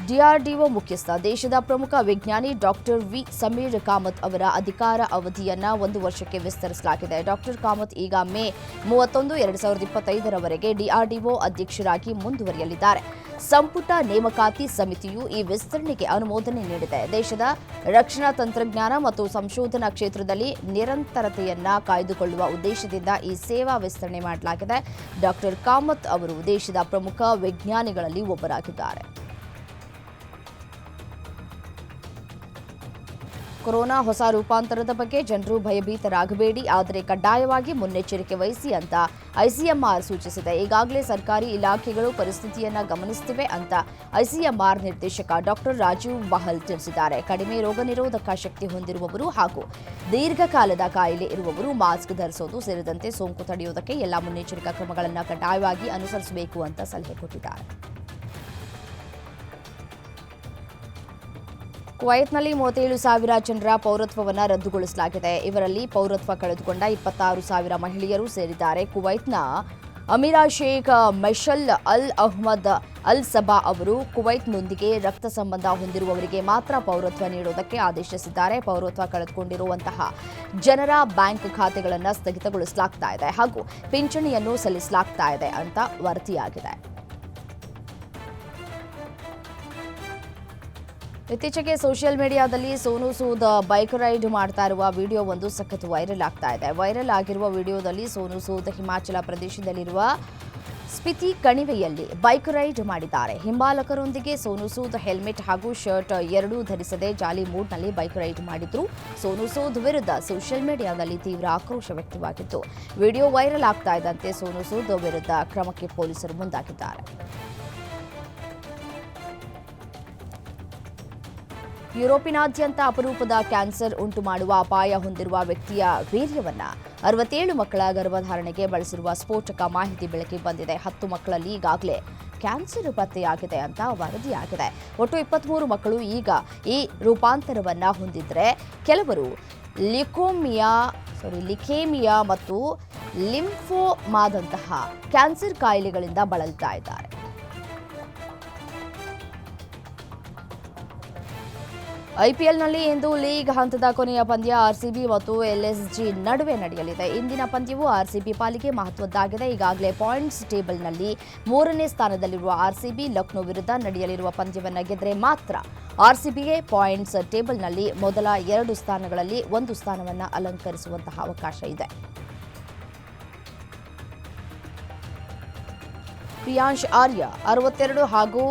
ಡಿಆರ್ಡಿಒ ಮುಖ್ಯಸ್ಥ ದೇಶದ ಪ್ರಮುಖ ವಿಜ್ಞಾನಿ ಡಾಕ್ಟರ್ ವಿ ಸಮೀರ್ ಕಾಮತ್ ಅವರ ಅಧಿಕಾರ ಅವಧಿಯನ್ನ 1 ವರ್ಷಕ್ಕೆ ವಿಸ್ತರಿಸಲಾಗಿದೆ. ಡಾಕ್ಟರ್ ಕಾಮತ್ ಈಗ ಮೇ 31, 2025ರವರೆಗೆ ಡಿಆರ್ಡಿಒ ಅಧ್ಯಕ್ಷರಾಗಿ ಮುಂದುವರಿಯಲಿದ್ದಾರೆ. ಸಂಪುಟ ನೇಮಕಾತಿ ಸಮಿತಿಯು ಈ ವಿಸ್ತರಣೆಗೆ ಅನುಮೋದನೆ ನೀಡಿದೆ. ದೇಶದ ರಕ್ಷಣಾ ತಂತ್ರಜ್ಞಾನ ಮತ್ತು ಸಂಶೋಧನಾ ಕ್ಷೇತ್ರದಲ್ಲಿ ನಿರಂತರತೆಯನ್ನ ಕಾಯ್ದುಕೊಳ್ಳುವ ಉದ್ದೇಶದಿಂದ ಈ ಸೇವಾ ವಿಸ್ತರಣೆ ಮಾಡಲಾಗಿದೆ. ಡಾಕ್ಟರ್ ಕಾಮತ್ ಅವರು ದೇಶದ ಪ್ರಮುಖ ವಿಜ್ಞಾನಿಗಳಲ್ಲಿ ಒಬ್ಬರಾಗಿದ್ದಾರೆ. ಕೊರೋನಾ ಹೊಸ ರೂಪಾಂತರದ ಬಗ್ಗೆ ಜನರು ಭಯಭೀತರಾಗಬೇಡಿ, ಆದರೆ ಕಡ್ಡಾಯವಾಗಿ ಮುನ್ನೆಚ್ಚರಿಕೆ ವಹಿಸಿ ಅಂತ ಐಸಿಎಂಆರ್ ಸೂಚಿಸಿದೆ. ಈಗಾಗಲೇ ಸರ್ಕಾರಿ ಇಲಾಖೆಗಳು ಪರಿಸ್ಥಿತಿಯನ್ನ ಗಮನಿಸುತ್ತಿವೆ ಅಂತ ಐಸಿಎಂಆರ್ ನಿರ್ದೇಶಕ ಡಾಕ್ಟರ್ ರಾಜೀವ್ ಬಹಲ್ ತಿಳಿಸಿದ್ದಾರೆ. ಕಡಿಮೆ ರೋಗ ನಿರೋಧಕ ಶಕ್ತಿ ಹೊಂದಿರುವವರು ಹಾಗೂ ದೀರ್ಘಕಾಲದ ಕಾಯಿಲೆ ಇರುವವರು ಮಾಸ್ಕ್ ಧರಿಸೋದು ಸೇರಿದಂತೆ ಸೋಂಕು ತಡೆಯುವುದಕ್ಕೆ ಎಲ್ಲ ಮುನ್ನೆಚ್ಚರಿಕಾ ಕ್ರಮಗಳನ್ನು ಕಡ್ಡಾಯವಾಗಿ ಅನುಸರಿಸಬೇಕು ಅಂತ ಸಲಹೆ ಕೊಟ್ಟಿದ್ದಾರೆ. ಕುವೈತ್ನಲ್ಲಿ 37,000 ಜನರ ಪೌರತ್ವವನ್ನು ರದ್ದುಗೊಳಿಸಲಾಗಿದೆ. ಇವರಲ್ಲಿ ಪೌರತ್ವ ಕಳೆದುಕೊಂಡ 26,000 ಮಹಿಳೆಯರು ಸೇರಿದ್ದಾರೆ. ಕುವೈತ್ನ ಅಮೀರಾ ಶೇಖ್ ಮೆಶಲ್ ಅಲ್ ಅಹ್ಮದ್ ಅಲ್ ಸಬಾ ಅವರು ಕುವೈತ್ನೊಂದಿಗೆ ರಕ್ತ ಸಂಬಂಧ ಹೊಂದಿರುವವರಿಗೆ ಮಾತ್ರ ಪೌರತ್ವ ನೀಡುವುದಕ್ಕೆ ಆದೇಶಿಸಿದ್ದಾರೆ. ಪೌರತ್ವ ಕಳೆದುಕೊಂಡಿರುವಂತಹ ಜನರ ಬ್ಯಾಂಕ್ ಖಾತೆಗಳನ್ನು ಸ್ಥಗಿತಗೊಳಿಸಲಾಗ್ತಾ ಇದೆ ಹಾಗೂ ಪಿಂಚಣಿಯನ್ನು ಸಲ್ಲಿಸಲಾಗ್ತಾ ಇದೆ ಅಂತ ವರದಿಯಾಗಿದೆ. ಇತ್ತೀಚೆಗೆ ಸೋಷಿಯಲ್ ಮೀಡಿಯಾದಲ್ಲಿ ಸೋನು ಸೂದ್ ಬೈಕ್ ರೈಡ್ ಮಾಡ್ತಾ ಇರುವ ವಿಡಿಯೋ ಒಂದು ಸಖತ್ ವೈರಲ್ ಆಗ್ತಾ ಇದೆ. ವೈರಲ್ ಆಗಿರುವ ವಿಡಿಯೋದಲ್ಲಿ ಸೋನು ಸೂದ್ ಹಿಮಾಚಲ ಪ್ರದೇಶದಲ್ಲಿರುವ ಸ್ಪಿತಿ ಕಣಿವೆಯಲ್ಲಿ ಬೈಕ್ ರೈಡ್ ಮಾಡಿದ್ದಾರೆ. ಹಿಂಬಾಲಕರೊಂದಿಗೆ ಸೋನು ಸೂದ್ ಹೆಲ್ಮೆಟ್ ಹಾಗೂ ಶರ್ಟ್ ಎರಡೂ ಧರಿಸದೆ ಜಾಲಿ ಮೂಡ್ನಲ್ಲಿ ಬೈಕ್ ರೈಡ್ ಮಾಡಿದ್ರು. ಸೋನು ಸೂದ್ ವಿರುದ್ಧ ಸೋಷಿಯಲ್ ಮೀಡಿಯಾದಲ್ಲಿ ತೀವ್ರ ಆಕ್ರೋಶ ವ್ಯಕ್ತವಾಗಿತ್ತು. ವಿಡಿಯೋ ವೈರಲ್ ಆಗ್ತಾ ಇದ್ದಂತೆ ಸೋನು ಸೂದ್ ವಿರುದ್ಧ ಕ್ರಮಕ್ಕೆ ಪೊಲೀಸರು ಮುಂದಾಗಿದ್ದಾರೆ. ಯುರೋಪಿನಾದ್ಯಂತ ಅಪರೂಪದ ಕ್ಯಾನ್ಸರ್ ಉಂಟು ಮಾಡುವ ಅಪಾಯ ಹೊಂದಿರುವ ವ್ಯಕ್ತಿಯ ವೀರ್ಯವನ್ನ 67 ಮಕ್ಕಳ ಗರ್ಭಧಾರಣೆಗೆ ಬಳಸಿರುವ ಸ್ಫೋಟಕ ಮಾಹಿತಿ ಬೆಳಕಿಗೆ ಬಂದಿದೆ. 10 ಮಕ್ಕಳಲ್ಲಿ ಈಗಾಗಲೇ ಕ್ಯಾನ್ಸರ್ ಪತ್ತೆಯಾಗಿದೆ ಅಂತ ವರದಿಯಾಗಿದೆ. ಒಟ್ಟು 23 ಮಕ್ಕಳು ಈಗ ಈ ರೂಪಾಂತರವನ್ನ ಹೊಂದಿದ್ರೆ ಕೆಲವರು ಲಿಕೇಮಿಯಾ ಮತ್ತು ಲಿಂಫೋಮಾದಂತಹ ಕ್ಯಾನ್ಸರ್ ಕಾಯಿಲೆಗಳಿಂದ ಬಳಲ್ತಾ ಇದ್ದಾರೆ. ಐಪಿಎಲ್ನಲ್ಲಿ ಇಂದು ಲೀಗ್ ಹಂತದ ಕೊನೆಯ ಪಂದ್ಯ ಆರ್ಸಿಬಿ ಮತ್ತು ಎಲ್ಎಸ್ಜಿ ನಡುವೆ ನಡೆಯಲಿದೆ. ಇಂದಿನ ಪಂದ್ಯವು ಆರ್ಸಿಬಿ ಪಾಲಿಗೆ ಮಹತ್ವದ್ದಾಗಿದೆ. ಈಗಾಗಲೇ ಪಾಯಿಂಟ್ಸ್ ಟೇಬಲ್ನಲ್ಲಿ 3ನೇ ಸ್ಥಾನದಲ್ಲಿರುವ ಆರ್ಸಿಬಿ ಲಕ್ನೋ ವಿರುದ್ಧ ನಡೆಯಲಿರುವ ಪಂದ್ಯವನ್ನು ಗೆದ್ದರೆ ಮಾತ್ರ ಆರ್ಸಿಬಿಗೆ ಪಾಯಿಂಟ್ಸ್ ಟೇಬಲ್ನಲ್ಲಿ ಮೊದಲ 2 ಸ್ಥಾನಗಳಲ್ಲಿ 1 ಸ್ಥಾನವನ್ನು ಅಲಂಕರಿಸುವಂತಹ ಅವಕಾಶ ಇದೆ. ಪ್ರಿಯಾಂಶ್ ಆರ್ಯ 62 ಹಾಗೂ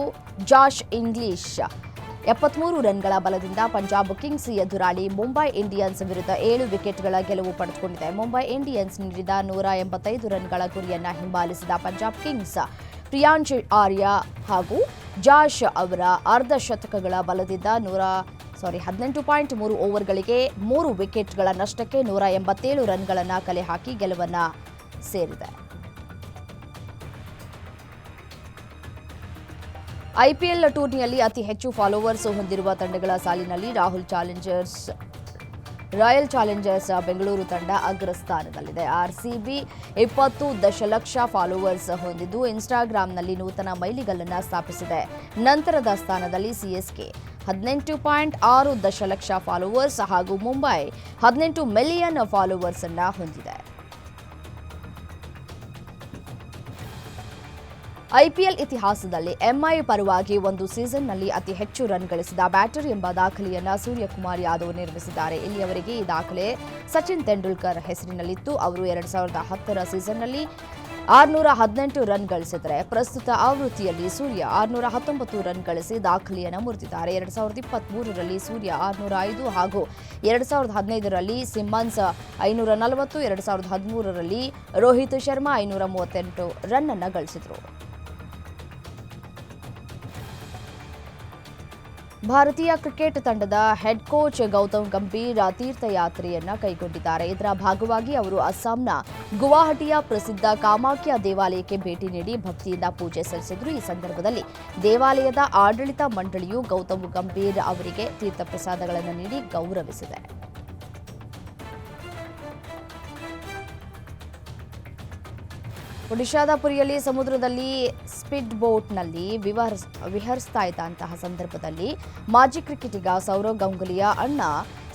ಜಾಶ್ ಇಂಗ್ಲಿಷ್ 73 ರನ್ಗಳ ಬಲದಿಂದ ಪಂಜಾಬ್ ಕಿಂಗ್ಸ್ ಎದುರಾಳಿ ಮುಂಬೈ ಇಂಡಿಯನ್ಸ್ ವಿರುದ್ಧ 7 ವಿಕೆಟ್ಗಳ ಗೆಲುವು ಪಡೆದುಕೊಂಡಿದೆ. ಮುಂಬೈ ಇಂಡಿಯನ್ಸ್ ನೀಡಿದ 185 ರನ್ಗಳ ಗುರಿಯನ್ನು ಹಿಂಬಾಲಿಸಿದ ಪಂಜಾಬ್ ಕಿಂಗ್ಸ್ ಪ್ರಿಯಾಂಶ್ ಆರ್ಯ ಹಾಗೂ ಜಾಶ್ ಅವರ ಅರ್ಧ ಶತಕಗಳ ಬಲದಿಂದ 18.3 ಓವರ್ಗಳಿಗೆ 3 ವಿಕೆಟ್ಗಳ ನಷ್ಟಕ್ಕೆ 187 ರನ್ಗಳನ್ನು ಕಲೆ ಹಾಕಿ ಗೆಲುವನ್ನು ಸೇರಿದೆ. ಐಪಿಎಲ್ ಟೂರ್ನಿಯಲ್ಲಿ ಅತಿ ಹೆಚ್ಚು ಫಾಲೋವರ್ಸ್ ಹೊಂದಿರುವ ತಂಡಗಳ ಸಾಲಿನಲ್ಲಿ ರಾಯಲ್ ಚಾಲೆಂಜರ್ಸ್ ಬೆಂಗಳೂರು ತಂಡ ಅಗ್ರಸ್ಥಾನದಲ್ಲಿದೆ. ಆರ್ಸಿಬಿ 20 ದಶಲಕ್ಷ ಫಾಲೋವರ್ಸ್ ಹೊಂದಿದ್ದು ಇನ್ಸ್ಟಾಗ್ರಾಂನಲ್ಲಿ ನೂತನ ಮೈಲಿಗಲ್ಲನ್ನು ಸ್ಥಾಪಿಸಿದೆ. ನಂತರದ ಸ್ಥಾನದಲ್ಲಿ ಸಿಎಸ್ಕೆ 18.6 ದಶಲಕ್ಷ ಫಾಲೋವರ್ಸ್ ಹಾಗೂ ಮುಂಬೈ 18 ಮಿಲಿಯನ್ ಫಾಲೋವರ್ಸ್ ಅನ್ನು ಹೊಂದಿದೆ. ಐಪಿಎಲ್ ಇತಿಹಾಸದಲ್ಲಿ ಎಂಐ ಪರವಾಗಿ ಒಂದು ಸೀಸನ್ನಲ್ಲಿ ಅತಿ ಹೆಚ್ಚು ರನ್ ಗಳಿಸಿದ ಬ್ಯಾಟರ್ ಎಂಬ ದಾಖಲೆಯನ್ನು ಸೂರ್ಯಕುಮಾರ್ ಯಾದವ್ ನಿರ್ಮಿಸಿದ್ದಾರೆ. ಇಲ್ಲಿಯವರೆಗೆ ಈ ದಾಖಲೆ ಸಚಿನ್ ತೆಂಡೂಲ್ಕರ್ ಹೆಸರಿನಲ್ಲಿತ್ತು. ಅವರು 2010ರ ಸೀಸನ್ನಲ್ಲಿ 618 ರನ್ ಗಳಿಸಿದರೆ ಪ್ರಸ್ತುತ ಆವೃತ್ತಿಯಲ್ಲಿ ಸೂರ್ಯ 619 ರನ್ ಗಳಿಸಿ ದಾಖಲೆಯನ್ನು ಮುರಿದಿದ್ದಾರೆ. 2023ರಲ್ಲಿ ಸೂರ್ಯ 605 ಹಾಗೂ 2015ರಲ್ಲಿ ಸಿಮ್ಮನ್ಸ್ 540, 2013ರಲ್ಲಿ ರೋಹಿತ್ ಶರ್ಮಾ 538 ರನ್ ಅನ್ನು ಗಳಿಸಿದರು. ಭಾರತೀಯ ಕ್ರಿಕೆಟ್ ತಂಡದ ಹೆಡ್ ಕೋಚ್ ಗೌತಮ್ ಗಂಭೀರ್ ತೀರ್ಥಯಾತ್ರೆಯನ್ನ ಕೈಗೊಂಡಿದ್ದಾರೆ. ಇದರ ಭಾಗವಾಗಿ ಅವರು ಅಸ್ಸಾಂನ ಗುವಾಹಟಿಯ ಪ್ರಸಿದ್ಧ ಕಾಮಾಖ್ಯ ದೇವಾಲಯಕ್ಕೆ ಭೇಟಿ ನೀಡಿ ಭಕ್ತಿಯಿಂದ ಪೂಜೆ ಸಲ್ಲಿಸಿದರು. ಈ ಸಂದರ್ಭದಲ್ಲಿ ದೇವಾಲಯದ ಆಡಳಿತ ಮಂಡಳಿಯು ಗೌತಮ್ ಗಂಭೀರ್ ಅವರಿಗೆ ತೀರ್ಥಪ್ರಸಾದಗಳನ್ನು ನೀಡಿ ಗೌರವಿಸಿದೆ. ಒಡಿಶಾದ ಪುರಿಯಲ್ಲಿ ಸಮುದ್ರದಲ್ಲಿ ಸ್ಪೀಡ್ ಬೋಟ್ನಲ್ಲಿ ವಿಹರಿಸ್ತಾ ಇದ್ದಂತಹ ಸಂದರ್ಭದಲ್ಲಿ ಮಾಜಿ ಕ್ರಿಕೆಟಿಗ ಸೌರವ್ ಗಂಗೂಲಿಯ ಅಣ್ಣ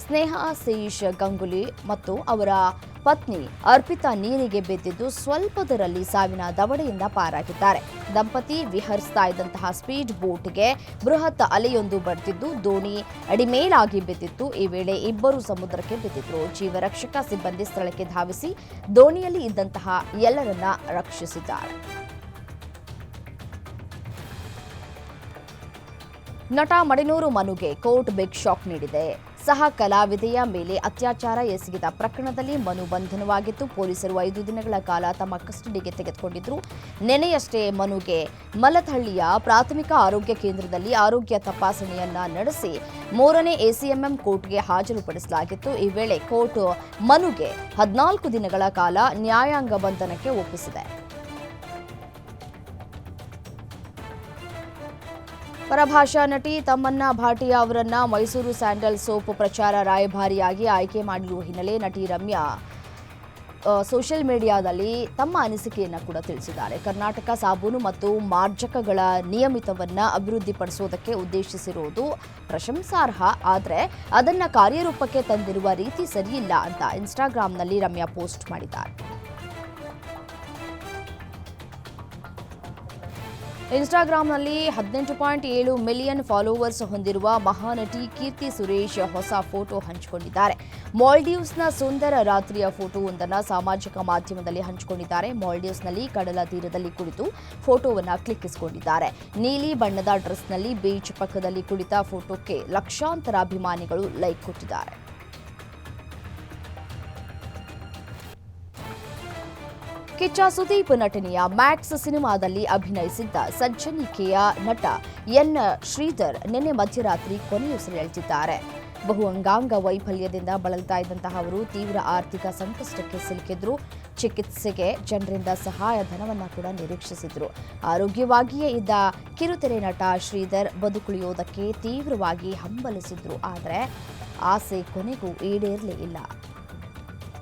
ಸ್ನೇಹಾಶೀಶ್ ಗಂಗೂಲಿ ಮತ್ತು ಅವರ ಪತ್ನಿ ಅರ್ಪಿತಾ ನೀರಿಗೆ ಬಿದ್ದಿದ್ದು ಸ್ವಲ್ಪದರಲ್ಲಿ ಸಾವಿನ ದವಡೆಯಿಂದ ಪಾರಾಗಿದ್ದಾರೆ. ದಂಪತಿ ವಿಹರಿಸ್ತಾ ಇದ್ದಂತಹ ಸ್ಪೀಡ್ ಬೋಟ್ಗೆ ಬೃಹತ್ ಅಲೆಯೊಂದು ಬಡಿದಿದ್ದು ದೋಣಿ ಅಡಿಮೇಲಾಗಿ ಬಿದ್ದಿತ್ತು. ಈ ವೇಳೆ ಇಬ್ಬರು ಸಮುದ್ರಕ್ಕೆ ಬಿದ್ದಿದ್ರು. ಜೀವರಕ್ಷಕ ಸಿಬ್ಬಂದಿ ಸ್ಥಳಕ್ಕೆ ಧಾವಿಸಿ ದೋಣಿಯಲ್ಲಿ ಇದ್ದಂತಹ ಎಲ್ಲರನ್ನ ರಕ್ಷಿಸಿದ್ದಾರೆ. ನಟ ಮಡಿನೂರು ಮನುಗೆ ಕೋರ್ಟ್ ಬಿಗ್ ಶಾಕ್ ನೀಡಿದೆ. ಸಹ ಕಲಾವಿದೆಯ ಮೇಲೆ ಅತ್ಯಾಚಾರ ಎಸಗಿದ ಪ್ರಕರಣದಲ್ಲಿ ಮನು ಬಂಧನವಾಗಿತ್ತು. ಪೊಲೀಸರು 5 ದಿನಗಳ ಕಾಲ ತಮ್ಮ ಕಸ್ಟಡಿಗೆ ತೆಗೆದುಕೊಂಡಿದ್ರು. ನೆನೆಯಷ್ಟೇ ಮನುಗೆ ಮಲಥಹಳ್ಳಿಯ ಪ್ರಾಥಮಿಕ ಆರೋಗ್ಯ ಕೇಂದ್ರದಲ್ಲಿ ಆರೋಗ್ಯ ತಪಾಸಣೆಯನ್ನ ನಡೆಸಿ 3ನೇ ಎಸಿಎಂಎಂ ಕೋರ್ಟ್ಗೆ ಹಾಜರುಪಡಿಸಲಾಗಿತ್ತು. ಈ ವೇಳೆ ಕೋರ್ಟ್ ಮನುಗೆ 14 ದಿನಗಳ ಕಾಲ ನ್ಯಾಯಾಂಗ ಬಂಧನಕ್ಕೆ ಒಪ್ಪಿಸಿದೆ. ಪರಭಾಷಾ ನಟಿ ತಮ್ಮನ್ನಾ ಭಾಟಿಯಾ ಅವರನ್ನ ಮೈಸೂರು ಸ್ಯಾಂಡಲ್ ಸೋಪ್ ಪ್ರಚಾರ ರಾಯಭಾರಿಯಾಗಿ ಆಯ್ಕೆ ಮಾಡಿರುವ ಹಿನ್ನೆಲೆ ನಟಿ ರಮ್ಯಾ ಸೋಷಿಯಲ್ ಮೀಡಿಯಾದಲ್ಲಿ ತಮ್ಮ ಅನಿಸಿಕೆಯನ್ನು ಕೂಡ ತಿಳಿಸಿದ್ದಾರೆ. ಕರ್ನಾಟಕ ಸಾಬೂನು ಮತ್ತು ಮಾರ್ಜಕಗಳ ನಿಯಮಿತವನ್ನ ಅಭಿವೃದ್ಧಿಪಡಿಸುವುದಕ್ಕೆ ಉದ್ದೇಶಿಸಿರುವುದು ಪ್ರಶಂಸಾರ್ಹ, ಆದರೆ ಅದನ್ನ ಕಾರ್ಯರೂಪಕ್ಕೆ ತಂದಿರುವ ರೀತಿ ಸರಿಯಿಲ್ಲ ಅಂತ ಇನ್ಸ್ಟಾಗ್ರಾಂನಲ್ಲಿ ರಮ್ಯಾ ಪೋಸ್ಟ್ ಮಾಡಿದ್ದಾರೆ. ಇನ್ಸ್ಟಾಗ್ರಾಂನಲ್ಲಿ 18.7 ಮಿಲಿಯನ್ ಫಾಲೋವರ್ಸ್ ಹೊಂದಿರುವ ಮಹಾನಟಿ ಕೀರ್ತಿ ಸುರೇಶ್ ಹೊಸ ಫೋಟೋ ಹಂಚಿಕೊಂಡಿದ್ದಾರೆ. ಮಾಲ್ಡೀವ್ಸ್ನ ಸುಂದರ ರಾತ್ರಿಯ ಫೋಟೋವೊಂದನ್ನು ಸಾಮಾಜಿಕ ಮಾಧ್ಯಮದಲ್ಲಿ ಹಂಚಿಕೊಂಡಿದ್ದಾರೆ. ಮಾಲ್ಡೀವ್ಸ್ನಲ್ಲಿ ಕಡಲ ತೀರದಲ್ಲಿ ಕುಳಿತು ಫೋಟೋವನ್ನು ಕ್ಲಿಕ್ಕಿಸಿಕೊಂಡಿದ್ದಾರೆ. ನೀಲಿ ಬಣ್ಣದ ಡ್ರೆಸ್ನಲ್ಲಿ ಬೀಚ್ ಪಕ್ಕದಲ್ಲಿ ಕುಳಿತ ಫೋಟೋಕ್ಕೆ ಲಕ್ಷಾಂತರ ಅಭಿಮಾನಿಗಳು ಲೈಕ್ ಕೊಟ್ಟಿದ್ದಾರೆ. ಕಿಚ್ಚ ಸುದೀಪ್ ನಟನೆಯ ಮ್ಯಾಕ್ಸ್ ಸಿನಿಮಾದಲ್ಲಿ ಅಭಿನಯಿಸಿದ್ದ ಸಜ್ಜನಿಕೆಯ ನಟ ಎನ್ ಶ್ರೀಧರ್ ನಿನ್ನೆ ಮಧ್ಯರಾತ್ರಿ ಕೊನೆಯುಸಿರೆಳೆದಿದ್ದಾರೆ. ಬಹು ಅಂಗಾಂಗ ವೈಫಲ್ಯದಿಂದ ಬಳಲ್ತಾ ಇದ್ದಂತಹ ಅವರು ತೀವ್ರ ಆರ್ಥಿಕ ಸಂಕಷ್ಟಕ್ಕೆ ಸಿಲುಕಿದ್ರು. ಚಿಕಿತ್ಸೆಗೆ ಜನರಿಂದ ಸಹಾಯಧನವನ್ನು ಕೂಡ ನಿರೀಕ್ಷಿಸಿದ್ರು. ಆರೋಗ್ಯವಾಗಿಯೇ ಇದ್ದ ಕಿರುತೆರೆ ನಟ ಶ್ರೀಧರ್ ಬದುಕುಳಿಯೋದಕ್ಕೆ ತೀವ್ರವಾಗಿ ಹಂಬಲಿಸಿದ್ರು. ಆದರೆ ಆಸೆ ಕೊನೆಗೂ ಈಡೇರಲೇ ಇಲ್ಲ.